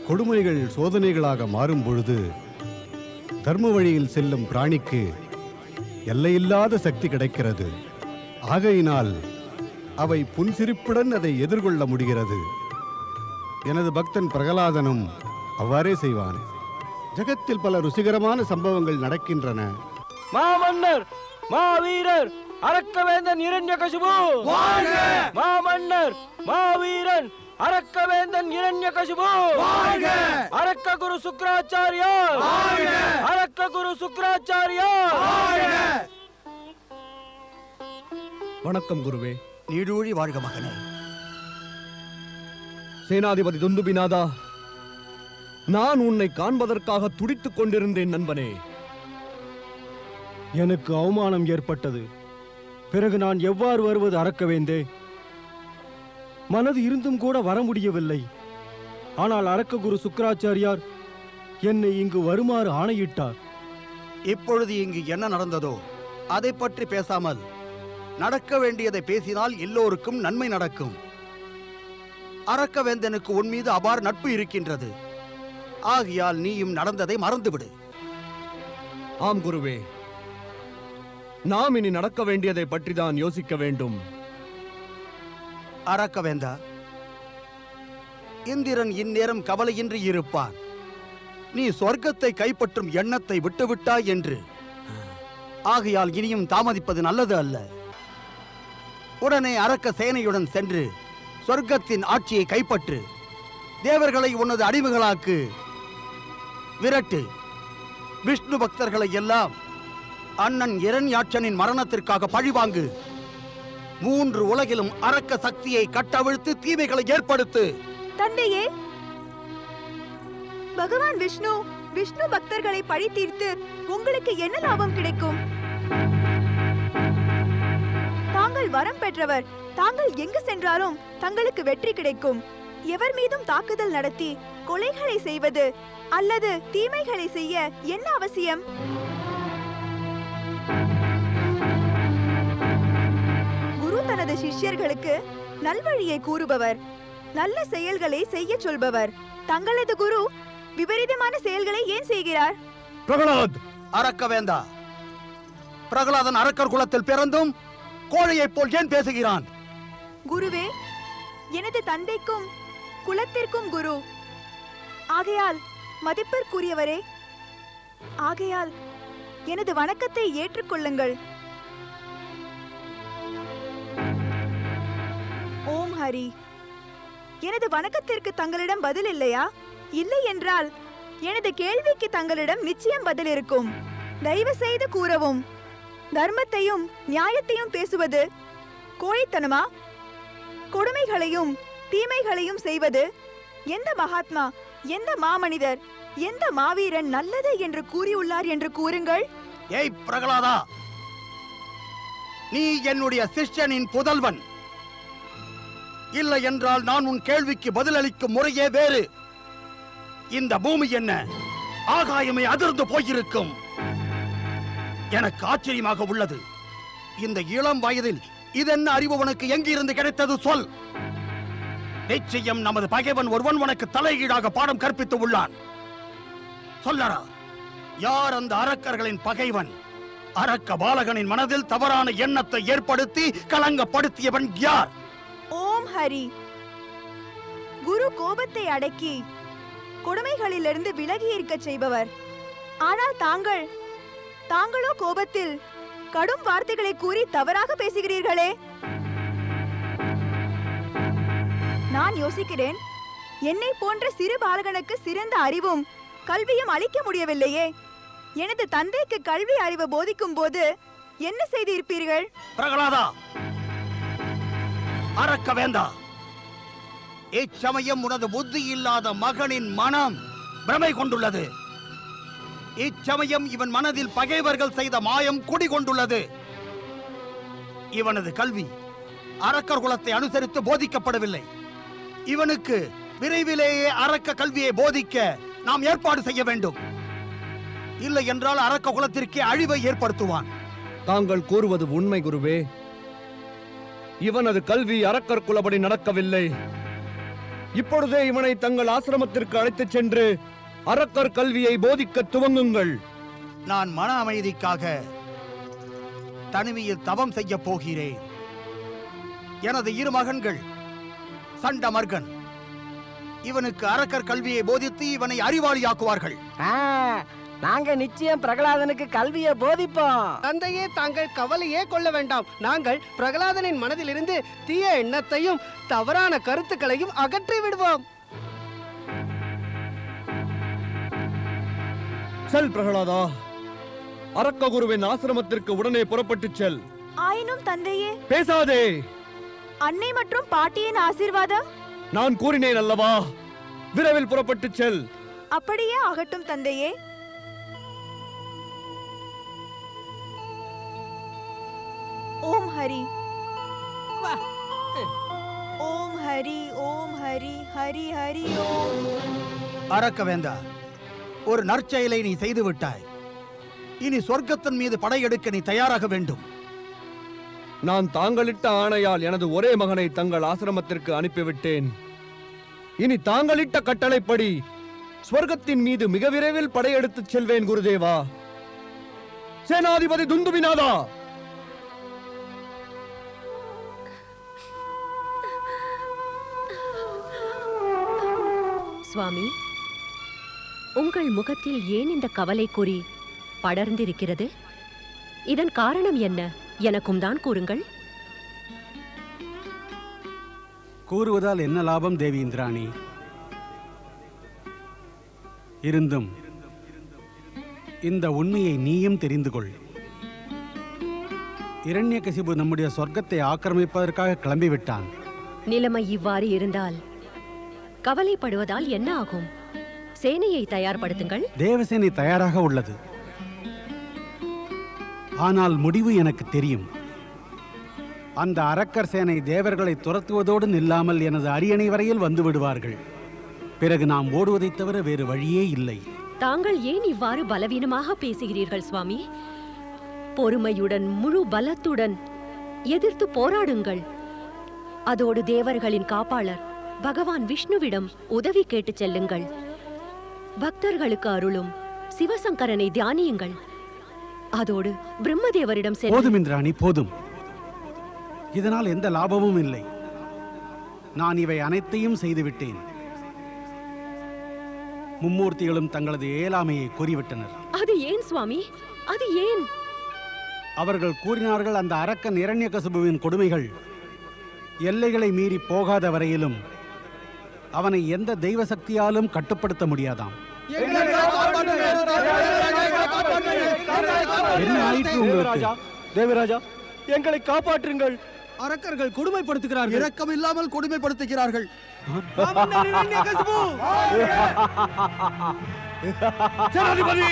கொடுமைகள் சோதனைகளாக மாறும் பொழுது தர்ம வழியில் செல்லும் பிராணிக்கு எல்லையில்லாத சக்தி கிடைக்கிறது. ஆகையினால் அவை புன்சிரிப்புடன் அதை எதிர்கொள்ள முடிகிறது. எனது பக்தன் பிரகலாதனும் அவ்வாறே செய்வான். ஜகத்தில் பல ருசிகரமான சம்பவங்கள் நடக்கின்றன. மாமன்னர், மாவீரர், அரக்கவேந்தன் இரண்யகசிபு வாழ்க! மாமன்னர், மாவீரன், அரக்கவேந்தன் இரண்யகசிபு வாழ்க! அரக்க குரு சுக்கிராச்சாரியார் வாழ்க! அரக்க குரு குரு சுக்ராச்சாரியா! வணக்கம் குருவே. நீடூழி வாழ்க மகனே. சேனாதிபதி துந்துபிநாதா, நான் உன்னை காண்பதற்காக துடித்துக் கொண்டிருந்தேன் நண்பனே. எனக்கு அவமானம் ஏற்பட்டது. பிறகு நான் எவ்வாறு வருவது அரக்கவேந்தே? மனது இருந்தும் கூட வர முடியவில்லை. ஆனால் அரக்க குரு சுக்ராச்சாரியார் என்னை இங்கு வருமாறு ஆணையிட்டார். இப்பொழுது இங்கு என்ன நடந்ததோ அதை பற்றி பேசாமல் நடக்க வேண்டியதை பேசினால் எல்லோருக்கும் நன்மை நடக்கும். அரக்கவேந்தனுக்கு உன் மீது அபார நட்பு இருக்கின்றது. ஆகையால் நீயும் நடந்ததை மறந்துவிடு. ஆம் குருவே, நாம் இனி நடக்க வேண்டியதை பற்றி தான் யோசிக்க வேண்டும். அரக்கவேந்தா, இந்திரன் இந்நேரம் கவலையின்றி இருப்பான். நீ சொர்க்கத்தை கைப்பற்றும் எண்ணத்தை விட்டுவிட்டாய் என்று. ஆகையால் இனியும் தாமதிப்பது நல்லது அல்ல. உடனே அரக்க சேனையுடன் சென்று சொர்க்கத்தின் ஆட்சியை கைப்பற்று. தேவர்களை உனது அடிமைகளாக்கு. விரட்டு. விஷ்ணு பக்தர்களை எல்லாம் அண்ணன் இரண்யாட்சனின் மரணத்திற்காக பழிவாங்கு. 3 உலகிலும் அரக்க சக்தியை கட்டவிழ்த்து தீமைகளை ஏற்படுத்து. தந்தையே, பகவான் விஷ்ணு பக்தர்களை பழி தீர்த்து உங்களுக்கு என்ன லாபம் கிடைக்கும்? தாங்கள் வரம் பெற்றவர். தாங்கள் எங்கு சென்றாலும் தங்களுக்கு வெற்றி கிடைக்கும். எவர் மீதும் தாக்குதல் நடத்தி கொலைகளை செய்வது அல்லது தீமைகளை செய்ய என்ன அவசியம்? குரு தனது சிஷ்யர்களுக்கு நல்வழியை கூறுபவர், நல்ல செயல்களை செய்ய சொல்பவர். தங்களது குரு விபரீதமான செயல்களை ஏன் செய்கிறார்? பிரகலாத்! அரக்கவேந்தா, பிரகலாதன் அரக்கர் குலத்தில் பிறந்தும் கோழையைப் போல் ஏன் பேசுகிறான்? குருவே, எனது தந்தைக்கும் குலத்திற்கும் குரு. ஆகையால் மதிப்பிற்குரியவரே, ஆகையால் எனது வணக்கத்தை ஏற்றுக்கொள்ளுங்கள். ஓம் ஹரி. எனது வணக்கத்திற்கு தங்களிடம் பதில் இல்லையா? இல்லை என்றால் எனது கேள்விக்கு தங்களிடம் நிச்சயம் பதில் இருக்கும். தயவு செய்து கூறவும். தர்மத்தையும் நியாயத்தையும் பேசுவது கோழைத்தனமா? கொடுமைகளையும் தீமைகளையும் செய்வது எந்த மகாத்மா, எந்த மாமனிதர், எந்த மாவீரன் நல்லது என்று கூறியுள்ளார் என்று கூறுங்கள். ஏய் பிரகலாதா, நீ என்னுடைய சிஷ்யனின் புதல்வன். இல்லை என்றால் நான் உன் கேள்விக்கு பதிலளிக்கும் முறையே வேறு. இந்த பூமி என்ன, ஆகாயமே அதிர்ந்து போயிருக்கும். எனக்கு ஆச்சரியமாக உள்ளது. இந்த இளம் வயதில் இதென்ன அறிவு உனக்கு எங்கிருந்து கிடைத்தது சொல். நிச்சயம் நமது பகைவன் ஒருவன் உனக்கு தலையீடாக பாடம் கற்பித்து உள்ளான். சொல்லடா, யார் அந்த அரக்கர்களின் பகைவன்? அரக்க பாலகனின் மனதில் தவறான எண்ணத்தை ஏற்படுத்தி கலங்கப்படுத்தியவன் யார்? ஓம் ஹரி. குரு கோபத்தை அடக்கி கொடுமைகளிலிருந்து விலகி இருக்க செய்பவர். ஆனால் தாங்களோ கோபத்தில் கடும் வார்த்தைகளை கூறி தவறாக பேசுகிறீர்களே. நான் யோசிக்கிறேன், என்னை போன்ற சிறு பாலகனுக்கு சிறந்த அறிவும் கல்வியும் அளிக்க முடியவில்லையே. எனது தந்தைக்கு கல்வி அறிவு போதிக்கும் போது என்ன செய்து இருப்பீர்கள்? பிரகலாதா, அரக்க வேந்தா, இச்சமயம் உனது புத்தி இல்லாத மகனின் மனம் பிரமை கொண்டுள்ளது. இச்சமயம் இவன் மனதில் பகைவர்கள் செய்த மாயம் குடிகொண்டுள்ளது. இவனது கல்வி அரக்கர் குலத்தை அனுசரித்து போதிக்கப்படவில்லை. இவனுக்கு விரைவிலேயே அரக்க கல்வியை போதிக்க நாம் ஏற்பாடு செய்ய வேண்டும். இல்லை என்றால் அரக்க குலத்திற்கே அழிவை ஏற்படுத்துவான். தாங்கள் கூறுவது உண்மை குருவே. இவனது கல்வி அரக்கர் குலப்படி நடக்கவில்லை. இப்பொழுதே இவனை தங்கள் ஆசிரமத்திற்கு அழைத்துச் சென்று அரக்கர் கல்வியை போதிக்க துவங்குங்கள். நான் மன அமைதிக்காக தனிமையில் தவம் செய்ய போகிறேன். எனது 2 மகன்கள் சண்டமர்கன் இவனுக்கு அரக்கர் கல்வியை போதித்து இவனை அறிவாளியாக்குவார்கள். நாங்க நிச்சயம் பிரகலாதனுக்கு கல்வியை போதிப்போம். தந்தையே, தாங்கள் கவலையே கொள்ள வேண்டாம். நாங்கள் பிரகலாதனின் மனதிலிருந்து தீய எண்ணத்தையும் தவறான கருத்துக்களையும் அகற்றி விடுவோம். செல் பிரகலாதா, அரக்க குருவின் ஆசிரமத்திற்கு உடனே புறப்பட்டுச் செல். ஆயினும் தந்தையே, பேசாதே. அன்னை மற்றும் பாட்டியின் ஆசீர்வாதம்? நான் கூறினேன் அல்லவா, விரைவில் புறப்பட்டுச் செல். அப்படியே ஆகட்டும் தந்தையே. ஓம் ஹரி. ஓம் ஹரி, ஓம் ஹரி, ஹரி ஹரி ஓம். அரக்கவேந்தா, ஒரு நற்செயலை நீ செய்து விட்டாய். இனி சொர்க்கத்தின் மீது படையெடுக்க நீ தயாராக வேண்டும். நான் தாங்களிட்ட ஆணையால் எனது ஒரே மகனை தங்கள் ஆசிரமத்திற்கு அனுப்பிவிட்டேன். இனி தாங்களிட்ட கட்டளைப்படி ஸ்வர்க்கத்தின் மீது மிக விரைவில் படையெடுத்துச் செல்வேன் குருதேவா. சேனாதிபதி துந்துபிநாதா, சுவாமி, உங்கள் முகத்தில் ஏன் இந்த கவலை குறி படர்ந்திருக்கிறது? இதன் காரணம் என்ன? எனக்கும் தான் கூறுங்கள். கூறுவதால் என்ன லாபம் தேவி இந்திராணி? இருந்தும் இந்த உண்மையை நீயும் தெரிந்து கொள். இரண்யகசிபு நம்முடைய சொர்க்கத்தை ஆக்கிரமிப்பதற்காக கிளம்பிவிட்டான். நிலைமை இவ்வாறு இருந்தால் கவலைப்படுவதால் என்ன ஆகும்? சேனையை தயார்படுத்துங்கள். தேவசேனை தயாராக உள்ளது. ஆனால் முடிவு எனக்கு தெரியும். அந்த அரக்கர் சேனை தேவர்களை துரத்துவதோடு நில்லாமல் எனது அரியணை வரையில் வந்து விடுவார்கள். பிறகு நாம் ஓடுவதைத் தவிர வேறு வழியே இல்லை. தாங்கள் ஏன் இவ்வாறு பலவீனமாக பேசுகிறீர்கள் சுவாமி? பொறுமையுடன் முழு பலத்துடன் எதிர்த்து போராடுங்கள். அதோடு தேவர்களின் காப்பாளர் பகவான் விஷ்ணுவிடம் உதவி கேட்டு செல்லுங்கள். பக்தர்களுக்கு அருளும் சிவசங்கரனை தியானியுங்கள். அதோடு பிரம்மதேவரிடம் போதும் இந்திராணி, போதும். இதனால் எந்த லாபமும் இல்லை. நான் இவை அனைத்தையும் செய்துவிட்டேன். மும்மூர்த்திகளும் தங்களது இயலாமையை கூறிவிட்டனர். அது ஏன் சுவாமி? அது ஏன்? அவர்கள் கூறினார்கள், அந்த அரக்கன் இரண்யகசிபுவின் கொடுமைகள் எல்லைகளை மீறி போகாத வரையிலும் அவனை எந்த தெய்வ சக்தியாலும் கட்டுப்படுத்த முடியாதாம். என்ன ஆயிற்று உங்களுக்கு? தேவராஜா, எங்களை காப்பாற்றுங்கள். அரக்கர்கள் கொடுமைப்படுத்துகிறார்கள். இரக்கம் இல்லாமல் கொடுமைப்படுத்துகிறார்கள். சேனாதிபதி,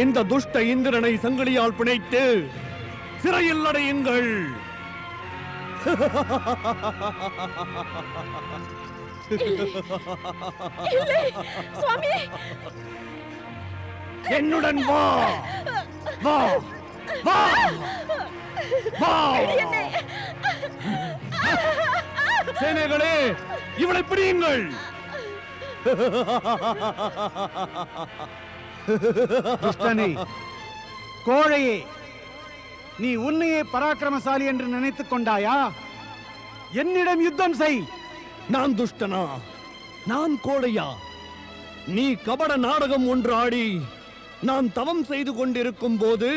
இந்த துஷ்ட இந்திரனை சங்கிலியால் பிணைத்து சிறையில் அடையுங்கள். என்னுடன் வா, வா, வா, வா. சேனைகளே, இவளை பிடியுங்கள். துஷ்டனே, கோழையே, நீ உன்னையே பராக்கிரமசாலி என்று நினைத்துக் கொண்டாயா? என்னிடம் யுத்தம் செய். நான் துஷ்டனா? நான் கோழையா? நீ கபட நாடகம் ஒன்று ஆடி நான் தவம் செய்து கொண்டிருக்கும் போது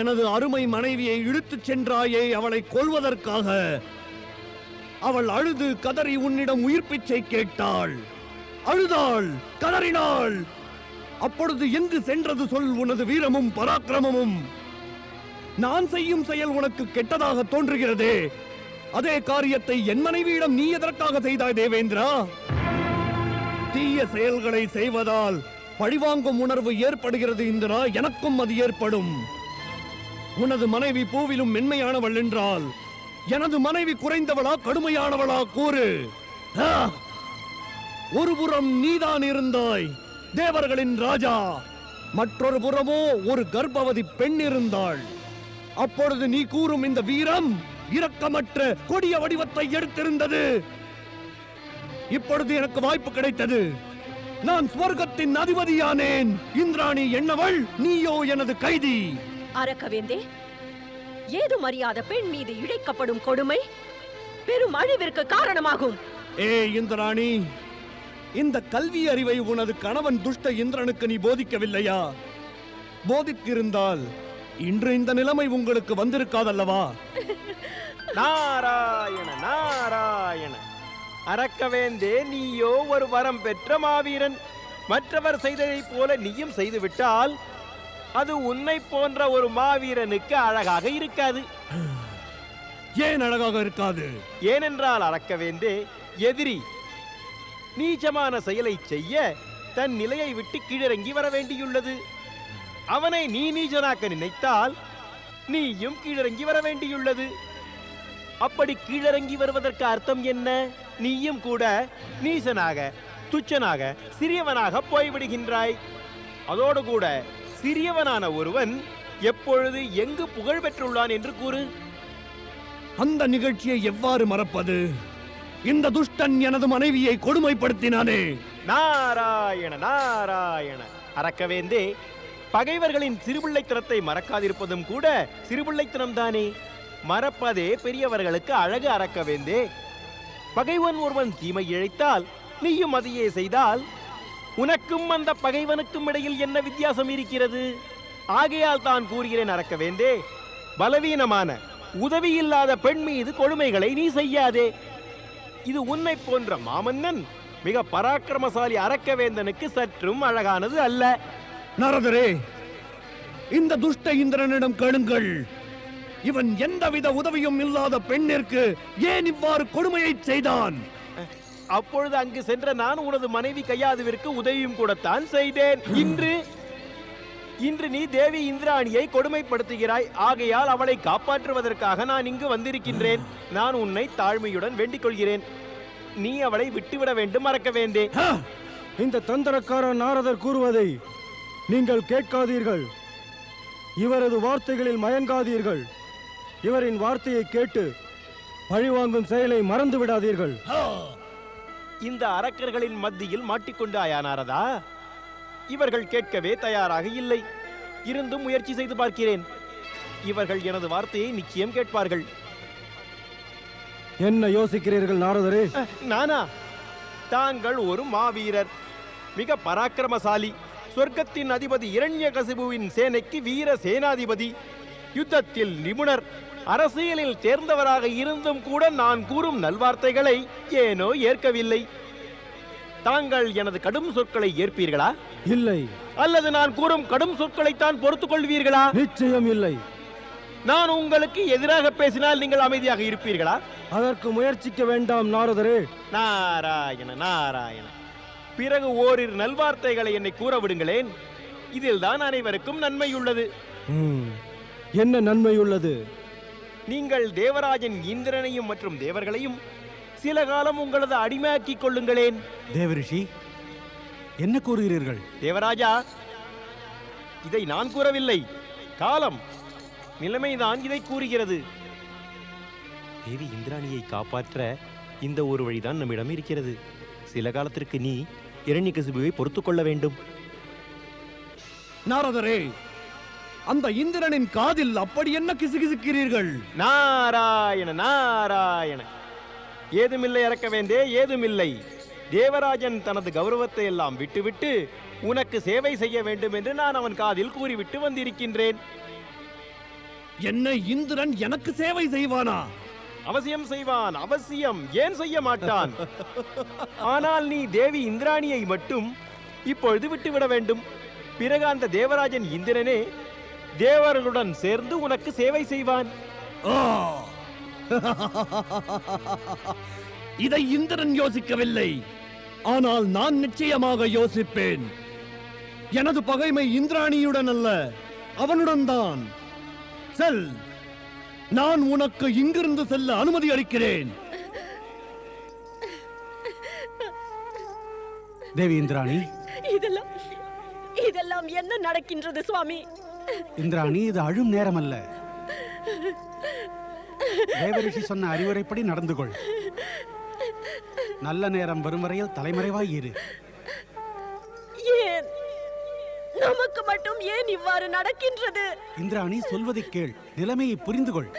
எனது அருமை மனைவியை இழுத்துச் சென்றாயே, அவளை கொல்வதற்காக. அவள் அழுது கதறி உன்னிடம் உயிர் பிச்சை கேட்டாள். அழுதாள், கதறினாள். அப்பொழுது எங்கு சென்றது சொல் உனது வீரமும் பராக்கிரமமும்? நான் செய்யும் செயல் உனக்கு கெட்டதாக தோன்றுகிறதே, அதே காரியத்தை என் மனைவியிடம் நீ எதற்காக செய்தாய் தேவேந்திரா? தீய செயல்களை செய்வதால் பழிவாங்கும் உணர்வு ஏற்படுகிறது இந்திரா, எனக்கும் அது ஏற்படும். உனது மனைவி பூவிலும் மென்மையானவள் என்றால் எனது மனைவி குறைந்தவளா கடுமையானவளா கூறு. ஒரு புறம் நீதான் இருந்தாய், தேவர்களின் ராஜா. மற்றொரு புறமோ ஒரு கர்ப்பவதி பெண் இருந்தாள். அப்பொழுது நீ கூறும் இந்த வீரம் இரக்கமற்ற கொடிய வடிவத்தை எடுத்திருந்தது. இப்பொழுது எனக்கு வாய்ப்பு கிடைத்தது. நான் ஸ்வர்க்கத்தின் அதிபதியானேன். இந்திராணி என்னவள், நீயோ எனது கைதி. அரக்கவேந்தே, ஏது மரியாத பெண் மீது இழைக்கப்படும் கொடுமை பெரும் அழிவிற்கு காரணமாகும். ஏ இந்திராணி, இந்த கல்வி அறிவை உனது கணவன் துஷ்ட இந்திரனுக்கு நீ போதிக்கவில்லையா? போதித்திருந்தால் இன்று இந்த நிலைமை உங்களுக்கு வந்திருக்காதல்லவா? நாராயண நாராயண. அரக்கவேந்தே, நீயோ ஒரு வரம் பெற்ற மாவீரன். மற்றவர் செய்ததைப் போல நீயும் செய்துவிட்டால் அது உன்னை போன்ற ஒரு மாவீரனுக்கு அழகாக இருக்காது. ஏன் அழகாக இருக்காது? ஏனென்றால் அரக்கவேந்தே, எதிரி நீச்சமான செயலை செய்ய தன் நிலையை விட்டு கீழிறங்கி வர வேண்டியுள்ளது. அவனை நீ நீச்சனாக்க நினைத்தால் நீயும் கீழிறங்கி வர வேண்டியுள்ளது. அப்படி கீழிறங்கி வருவதற்கு அர்த்தம் என்ன? நீயும் கூட நீசனாக, துச்சனாக, சிறியவனாக போய்விடுகின்றாய். அதோடு கூட சிறியவனான ஒருவன் எப்பொழுது எங்கு புகழ் பெற்றுள்ளான் என்று கூறு. அந்த நிகழ்ச்சியை எவ்வாறு மறப்பது? இந்த துஷ்டன் எனது மனைவியை கொடுமைப்படுத்தினானே. நாராயண நாராயண. அரக்கவேந்தே, பகைவர்களின் சிறுபிள்ளைத்தனத்தை மறக்காதிருப்பதும் கூட சிறுபிள்ளைத்தனம் தானே. மறப்பதே பெரியவர்களுக்கு அழகு. அரக்கவேந்தே, பகைவன் ஒருவன் தீமை இழைத்தால் நீயும் அதையே செய்தால் உனக்கும் அந்த பகைவனுக்கும் இடையில் என்ன வித்தியாசம் இருக்கிறது? ஆகையால் தான் கூறுகிறேன் அரக்கவேந்தே, பலவீனமான உதவி இல்லாத பெண் மீது கொடுமைகளை நீ செய்யாதே. இது உன்னை போன்ற மாமன்னன் மிக பராக்கிரமசாலி அரக்கவேந்தனுக்கு சற்றும் அழகானது அல்ல. நாரதரே, இந்த துஷ்ட இந்திரனிடம் கேளுங்கள். இவன் எந்தவித உதவியும் இல்லாத பெண்ணிற்கு ஏன் இவ்வாறு கொடுமையை செய்தான்? அப்பொழுது அங்கு சென்ற நான் உனது மனைவி கையாதுவிற்கு உதவியும் கூடத்தான் செய்தேன். இன்று நீ தேவி இந்திராணியை கொடுமைப்படுத்துகிறாய். ஆகையால் அவளை காப்பாற்றுவதற்காக நான் இங்கு வந்திருக்கின்றேன். நான் உன்னை தாழ்மையுடன் வேண்டிக் கொள்கிறேன். நீ அவளை விட்டுவிட வேண்டும் அரக்கவேந்தே. இந்த தந்திரக்கார நாரதர் கூறுவதை நீங்கள் கேட்காதீர்கள். இவரது வார்த்தைகளில் மயங்காதீர்கள். இவரின் வார்த்தையை கேட்டு பழிவாங்கும் செயலை மறந்து விடாதீர்கள். இந்த அரக்கர்களின் மத்தியில் மாட்டிக்கொண்டாயா நாரதா? இவர்கள் கேட்கவே தயாராக இல்லை. இருந்தும் முயற்சி செய்து பார்க்கிறேன். இவர்கள் எனது வார்த்தையை நிச்சயம் கேட்பார்கள். என்ன யோசிக்கிறீர்கள் நாரதரே? நானா? தாங்கள் ஒரு மாவீரர், மிக பராக்கிரமசாலி, சொர்க்கத்தின் அதிபதி இரண்யகசிபுவின் சேனைக்கு வீர சேனாதிபதி, யுத்தத்தில் நிபுணர், அரசியலில் தேர்ந்தவராக இருந்தும் கூட நான் கூறும் நல்வார்த்தைகளை ஏனோ ஏற்கவில்லை. தாங்கள் எனது கடும் சொற்களை ஏற்பீர்களா? இல்லை. அல்லது நான் கூறும் கடும் சொற்களைத்தான் பொறுத்துக் கொள்வீர்களா? நிச்சயம் இல்லை. நான் உங்களுக்கு எதிராக பேசினால் நீங்கள் அமைதியாக இருப்பீர்களா? அதற்கு முயற்சிக்க வேண்டாம் நாரதரே. நாராயண நாராயண. பிறகு ஓரிரு நல்வார்த்தைகளை என்னை கூற விடுங்களேன். இதில் தான் அனைவருக்கும் நன்மை உள்ளது. என்ன நன்மை உள்ளது? நீங்கள் தேவராஜன் இந்திரனையும் மற்றும் தேவர்களையும் சில காலம் உங்களது அடிமையாக்கிக் கொள்ளுங்களேன். தேவரிஷி, என்ன கூறுகிறீர்கள்? தேவராஜா, இதை நான் கூறவில்லை. காலம், நிலைமைதான் இதை கூறுகிறது. தேவி இந்திராணியை காப்பாற்ற இந்த ஒரு வழிதான் நம்மிடம் இருக்கிறது. சில காலத்திற்கு நீ இரண்யகசிபுவை பொறுத்துக் கொள்ள வேண்டும். நாரதரே, அந்த இந்திரனின் காதில் அப்படி என்ன கிசுகிசுக்கிறீர்கள்? நாராயண நாராயண. ஏதுமில்லை அரக்கவேந்தே, ஏதுமில்லை. தேவராஜன் தனது கௌரவத்தை எல்லாம் விட்டுவிட்டு உனக்கு சேவை செய்ய வேண்டும் என்று நான் அவன் காதில் கூறிவிட்டு வந்திருக்கின்றேன். என்ன, இந்திரன் எனக்கு சேவை செய்வானா? அவசியம் செய்வான், அவசியம். ஏன் செய்ய மாட்டான்? ஆனால் நீ தேவி இந்திராணியை மட்டும் இப்பொழுது விட்டுவிட வேண்டும். பிறகு அந்த தேவராஜன் இந்திரனே தேவர்களுடன் சேர்ந்து உனக்கு சேவை செய்வான். இதை இந்திரன் யோசிக்கவில்லை. ஆனால் நான் நிச்சயமாக யோசிப்பேன். எனது பகைமை இந்திராணியுடன் அல்ல, அவனுடன் தான். செல், நான் உனக்கு இங்கிருந்து செல்ல அனுமதி அளிக்கிறேன். தேவி இந்திராணி, இதெல்லாம் என்ன நடக்கின்றது சுவாமி? இந்திராணி, இது அழும் நேரம் அல்ல. தேவரிஷி சொன்ன அறிவுரைப்படி நடந்து கொள். நல்ல நேரம் வரும் வரையில் தலைமறைவாய் இரு. ஏன் நமக்கு மட்டும் ஏன் இவ்வாறு நடக்கின்றது? இந்திராணி, சொல்வதை கேள். நிலைமையை புரிந்து கொள்.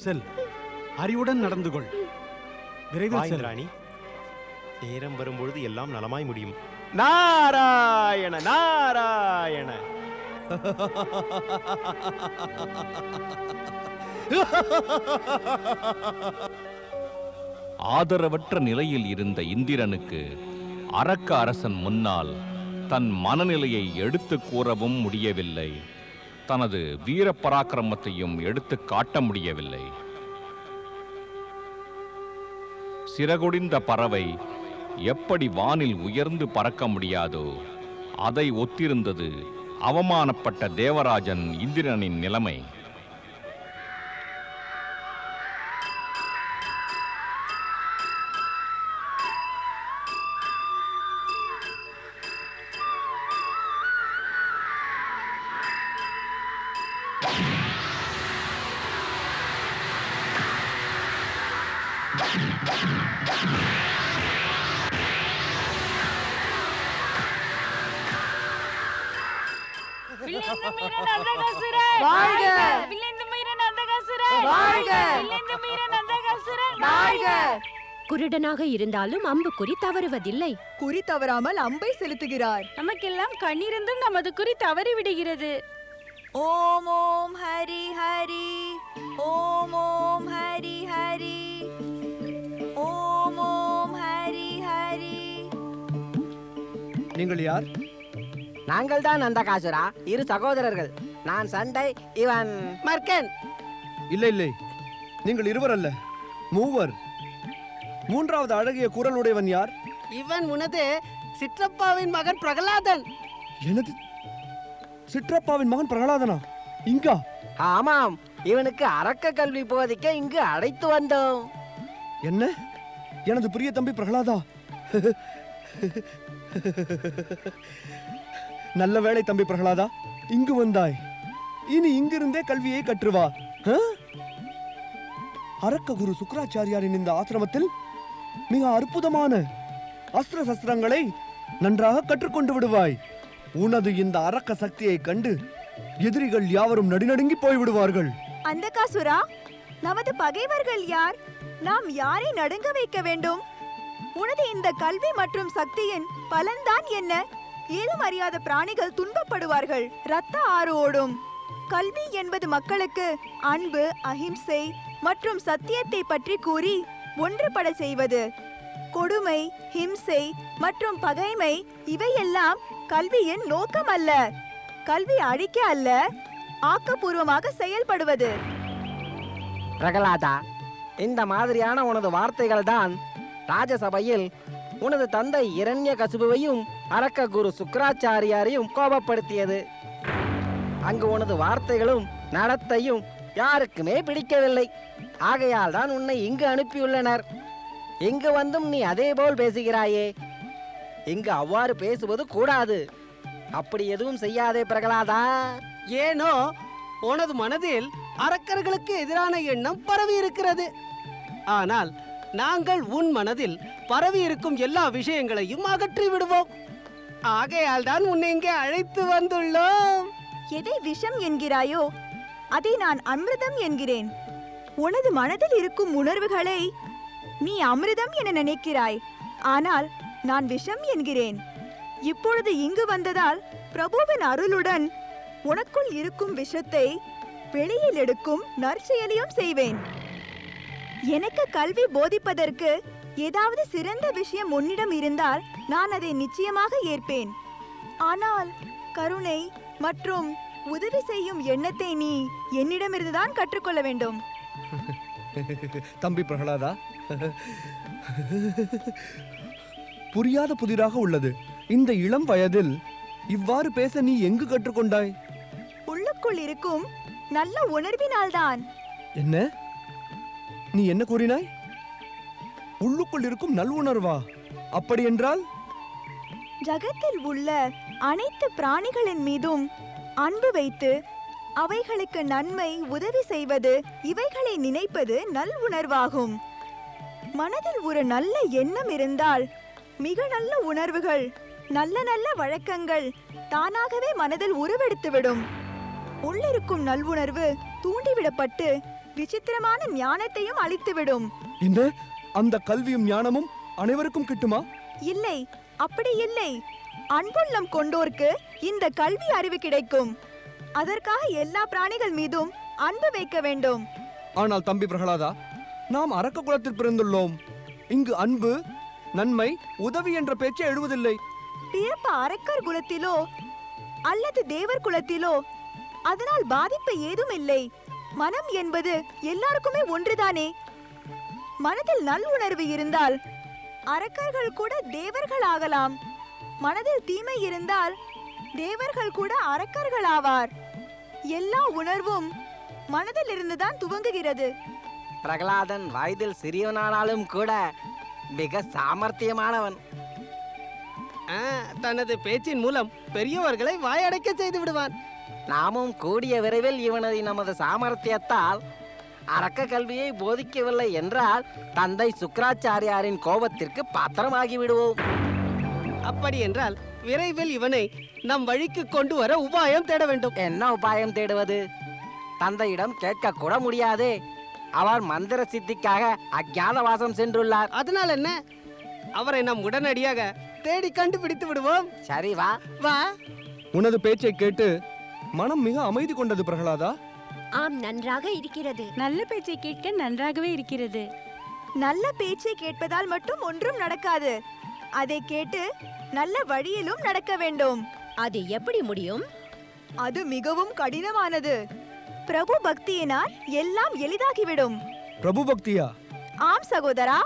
செல், அறிவுடன் நடந்து கொள். விரைவில் செல். இந்திராணி, நேரம் வரும்பொழுது எல்லாம் நலமாய் முடியும். நாராயண நாராயண. ஆதரவற்ற நிலையில் இருந்த இந்திரனுக்கு அரக்க அரசன் முன்னால் தன் மனநிலையை எடுத்து கூறவும் முடியவில்லை. தனது வீர பராக்கிரமத்தையும் எடுத்து காட்ட முடியவில்லை. சிறகுடிந்த பறவை எப்படி வானில் உயர்ந்து பறக்க முடியாதோ அதை ஒத்திருந்தது அவமானப்பட்ட தேவராஜன் இந்திரனின் நிலைமை. குருடனாக இருந்தாலும் அம்பு குறி தவறுவதில்லை. குறி தவறாமல் அம்பை செலுத்துகிறார். நமக்கெல்லாம் கண்ணிருந்தும் நமது குறி தவறி விடுகிறது. ஓம் ஓம் ஹரி ஹரி, ஓம் ஓம் ஹரி ஹரி, ஓம் ஓம் ஹரி ஹரி. நீங்கள் யார்? நாங்கள் தான் நந்தகாசுரா, இரு சகோதரர்கள். நான் சண்டை, இவன் மர்க்கன். இல்லை இல்லை, நீங்கள் இருவர் அல்ல, மூவர். மூன்றாவது அழகிய குரல் உடையவன் யார்? இவன் உனது சிற்றப்பாவின் மகன் பிரகலாதன். எனது சிற்றப்பாவின் மகன் பிரகலாதனா? இங்கா? ஆமாம், இவனுக்கு அரக்க கல்வி போதிக்க இங்கு அழைத்து வந்தோம். என்ன? எனது பிரிய தம்பி பிரகலாதா? நல்ல வேளை தம்பி பிரகலாதா, இங்கு வந்தாய். இனி இங்கிருந்தே கல்வியை கற்றுவா. அரக்க குரு சுக்கராச்சாரியாரின் இந்த ஆசிரமத்தில் மிக அற்புதமான அஸ்திர சஸ்திரங்களை நன்றாக கற்றுக்கொண்டு விடுவாய். உனது இந்த அரக்க சக்தியை கண்டு எதிரிகள் யாவரும் நடுநடுங்கி போய்விடுவார்கள். அந்தகாசுரா, நமது பகைவர்கள் யார்? நாம் யாரை நடுங்க வைக்க வேண்டும்? உனது இந்த கல்வி மற்றும் சக்தியின் பலன்தான் என்ன? ஏதும் அறியாத பிராணிகள் துன்பப்படுவார்கள், இரத்த ஆறு ஓடும். கல்வி என்பது மக்களுக்கு அன்பு, அஹிம்சை மற்றும் சத்தியத்தை பற்றி கூறி ஒன்றுபட செய்வது. கொடுமை, ஹிம்சை மற்றும் பகைமை இவையெல்லாம் கல்வியின் நோக்கம் அல்ல. கல்வி அழிக்க அல்ல, ஆக்கப்பூர்வமாக செயல்படுவது. பிரகலாதா, இந்த மாதிரியான உனது வார்த்தைகள் தான் ராஜசபையில் உனது தந்தை இரண்யகசிபுவையும் அரக்க குரு சுக்கராச்சாரியாரையும் கோபப்படுத்தியது. அங்கு உனது வார்த்தைகளும் நடத்தையும் யாருக்குமே பிடிக்கவில்லை. ஆகையால் தான் உன்னை இங்கு அனுப்பியுள்ளனர். இங்கு வந்தும் நீ அதே போல் பேசுகிறாயே. இங்கு அவ்வாறு பேசுவது கூடாது. அப்படி எதுவும் செய்யாதே பிரகலாதா. ஏனோ உனது மனதில் அரக்கர்களுக்கு எதிரான எண்ணம் பரவி இருக்கிறது. ஆனால் நாங்கள் உன் மனதில் பரவி இருக்கும் எல்லா விஷயங்களையும் அகற்றி விடுவோம். ஆகையால் தான் உன்னை இங்கே அழைத்து வந்துள்ளோம். எதை விஷம் என்கிறாயோ அதை நான் அமிர்தம் என்கிறேன். உனது மனதில் இருக்கும் உணர்வுகளை நீ அமிர்தம் என நினைக்கிறாய், ஆனால் நான் விஷம் என்கிறேன். இப்பொழுது இங்கு வந்ததால் பிரபுவின் அருளுடன் உனக்குள் இருக்கும் விஷத்தை வெளியில் எடுக்கும் நற்செயலையும் செய்வேன். எனக்கு கல்வி போதிப்பதற்கு ஏதாவது சிறந்த விஷயம் உன்னிடம் இருந்தால் நான் அதை நிச்சயமாக ஏற்பேன். ஆனால் கருணை மற்றும் உதவி செய்யும் எண்ணத்தை நீ என்னிடமிருந்துதான் கற்றுக்கொள்ள வேண்டும். தம்பி பிரகலாதா, புரியாத புதிராக உள்ளது. இந்த இளம் வயதில் இவ்வாறு பேச நீ எங்கு கற்றுக்கொண்டாய்? உள்ளுக்குள் இருக்கும் நல்ல உணர்வினால்தான். என்ன? நீ என்ன கூறினாய்? உள்ளுக்குள் இருக்கும் நல்வுணர்வா? அப்படி என்றால் ஜகத்தில் உள்ள அனைத்து பிராணிகளின் மீதும் அன்பு வைத்து அவைகளுக்கு நன்மை உதவி செய்வது, இவைகளை நினைப்பது நல் உணர்வாகும். மனதில் ஒரு நல்ல எண்ணம் இருந்தால் மிக நல்ல உணர்வுகள், நல்ல நல்ல வழக்கங்கள் தானாகவே மனதில் உருவெடுத்துவிடும். உள்ளிருக்கும் நல்வுணர்வு தூண்டிவிடப்பட்டு விசித்திரமான ஞானத்தையும் அளித்துவிடும். இந்த அந்த கல்வியும் ஞானமும் அனைவருக்கும் கிட்டுமா? இல்லை, அப்படி இல்லை. அன்புள்ளம் கொண்டோர்க்கு இந்த கல்வி அறிவு கிடைக்கும். அதற்காக எல்லா பிராணிகள் மீதும் அன்பு வைக்க வேண்டும். ஆனால் தம்பி பிரகலாதா, நாம் அரக்க குலத்தில் பிறந்துள்ளோம். இங்கு அன்பு, நன்மை, உதவி என்ற பேச்சே எழுவதில்லை. பிறப்பு அரக்கர் குலத்திலோ அல்லது தேவர் குலத்திலோ அதனால் பாதிப்பு ஏதும் இல்லை. மனம் என்பது எல்லாருக்குமே ஒன்றுதானே. மனதில் நல்லுணர்வு இருந்தால் அரக்கர்கள் கூட தேவர்கள் ஆகலாம். மனதில் தீமை இருந்தால் தேவர்கள் கூட அரக்கர்கள் ஆவார். எல்லா உணர்வும் மனதில் இருந்துதான் துவங்குகிறது. பிரகலாதன் வயதில் சிறியவனானாலும் கூட மிக சாமர்த்தியமானவன். தனது பேச்சின் மூலம் பெரியவர்களை வாயடைக்க செய்து விடுவான். நாமும் கூடிய விரைவில் இவனது நமது சாமர்த்தியத்தால் அரக்க கல்வியை போதிக்கவில்லை என்றால் தந்தை சுக்கராச்சாரியாரின் கோபத்திற்கு பாத்திரமாகி விடுவோம். அப்படி என்றால் விரைவில் இவனை நம் வழிக்கு கொண்டு வர உபாயம் தேட வேண்டும். என்ன உபாயம் தேடுவது? தந்தையிடம் கேட்க கூட முடியாதே. அவர் மந்திர சித்திக்காக அஜ்ஞாதவாசம் சென்றுள்ளார். அதனால் என்ன? அவரை நாம் உடனடியாக தேடி கண்டுபிடித்து விடுவோம். சரி, வா வா. உனது பேச்சை கேட்டு மனம் மிக அமைதி கொண்டது பிரகலாதா. ஆம், நன்றாக இருக்கிறது. நல்ல பேச்சை கேட்க நன்றாகவே இருக்கிறது. நல்ல பேச்சை கேட்பதால் மட்டும் ஒன்றும் நடக்காது. அதை கேட்டு நல்ல வழியிலும் நடக்க வேண்டும். அது எப்படி முடியும்? அது மிகவும் கடினமானது. பிரபு பக்தியினால் எல்லாம் எளிதாகிவிடும். பிரபு பக்தியா? ஆம் சகோதரா,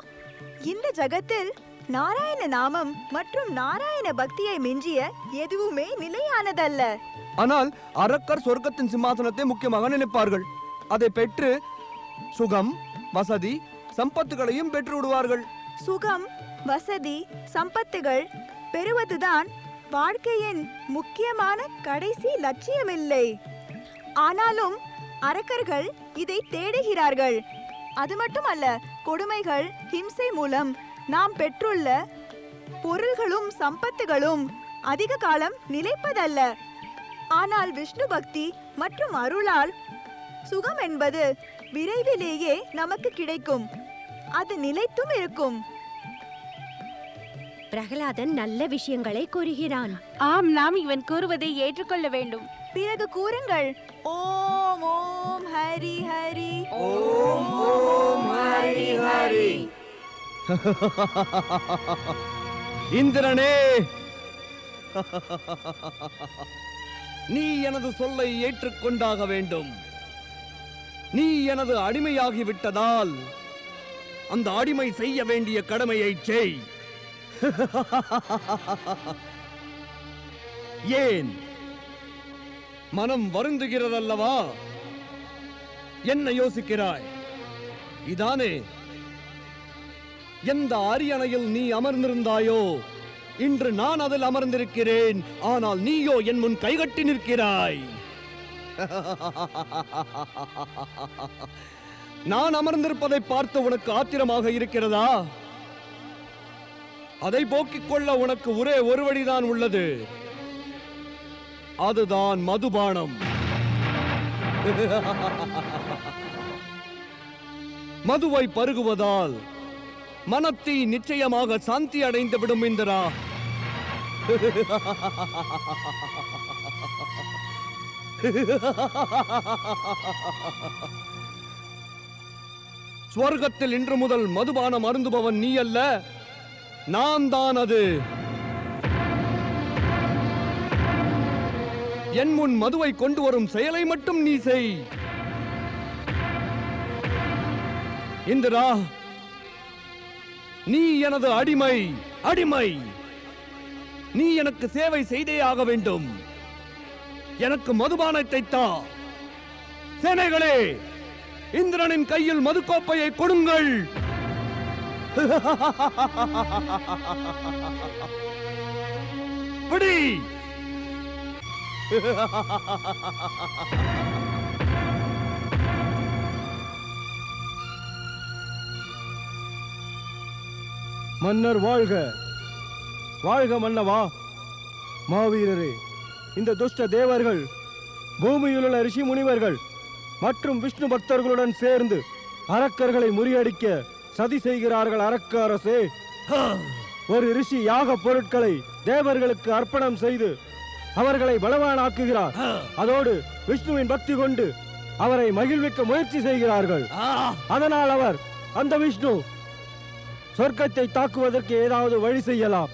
இந்த ஜகத்தில் நாராயண நாமம் மற்றும் நாராயண பக்தியை மிஞ்சிய எதுவுமே நிலையானதல்ல. ஆனால் அரக்கர் சொர்க்கத்தின் சிம்மாசனத்தை முக்கியமாக நினைப்பார்கள். அதை பெற்று சுகம், வசதி, சம்பத்துகளையும் பெற்று விடுவார்கள். சுகம், வசதி, சம்பத்துகள் பெறுவதுதான் வாழ்க்கையின் முக்கியமான கடைசி லட்சியமில்லை. ஆனாலும் அரக்கர்கள் இதை தேடுகிறார்கள். அது மட்டுமல்ல, கொடுமைகள், ஹிம்சை மூலம் நாம் பெற்றுள்ள பொருள்களும் சம்பத்துகளும் அதிக காலம் நிலைப்பதல்ல. ஆனால் விஷ்ணு பக்தி மற்றும் அருளால் சுகம் என்பது விரைவிலேயே நமக்கு கிடைக்கும். அது நிலைத்தும் இருக்கும். பிரகலாதன் நல்ல விஷயங்களை கூறுகிறான். ஆம், நாம் இவன் கூறுவதை ஏற்றுக்கொள்ள வேண்டும். பிறகு கூறுங்கள். ஓம் ஓம் ஹரி ஹரி. ஓம் ஓம் ஹரி ஹரி. இந்திரனே, நீ எனது சொல்லை ஏற்றுக்கொண்டாக வேண்டும். நீ எனது அடிமையாகி விட்டதால் அந்த அடிமை செய்ய வேண்டிய கடமையை செய். ஏன் மனம் வருந்துகிறதல்லவா? என்ன யோசிக்கிறாய்? இதானே எந்த அரியணையில் நீ அமர்ந்திருந்தாயோ, இன்று நான் அதில் அமர்ந்திருக்கிறேன். ஆனால் நீயோ என் முன் கைகட்டி நிற்கிறாய். நான் அமர்ந்திருப்பதை பார்த்து உனக்கு ஆத்திரமாக இருக்கிறதா? அதை போக்கிக் கொள்ள உனக்கு ஒரே ஒரு வழிதான் உள்ளது. அதுதான் மதுபானம். மதுவை பருகுவதால் மனத்தை நிச்சயமாக சாந்தி அடைந்து விடும் இந்திரா. ஸ்வர்க்கத்தில் இன்று முதல் மதுபானம் அருந்துபவன் நீ அல்ல, நான் தான் அது. என் முன் மதுவை கொண்டு வரும் செயலை மட்டும் நீ செய். இந்திரா, நீ எனது அடிமை. அடிமை. நீ எனக்கு சேவை செய்தே ஆக வேண்டும். எனக்கு மதுபானத்தை தா. சேனைகளே, இந்திரனின் கையில் மதுக்கோப்பையை கொடுங்கள். பிடி. மன்னர் வாழ்க. வாழ்க மன்னவா. மாவீரரே, இந்த துஷ்ட தேவர்கள் பூமியிலுள்ள ரிஷி முனிவர்கள் மற்றும் விஷ்ணு பக்தர்களுடன் சேர்ந்து அரக்கர்களை முறியடிக்க சதி செய்கிறார்கள். அரக்க அரசே, ஒரு ரிஷி யாக பொருட்களை தேவர்களுக்கு அர்ப்பணம் செய்து அவர்களை பலவானாக்குகிறார். அதோடு விஷ்ணுவின் பக்தி கொண்டு அவரை மகிழ்விக்க முயற்சி செய்கிறார்கள். அதனால் அவர் அந்த விஷ்ணு சொர்க்கத்தை தாக்குவதற்கு ஏதாவது வழி செய்யலாம்.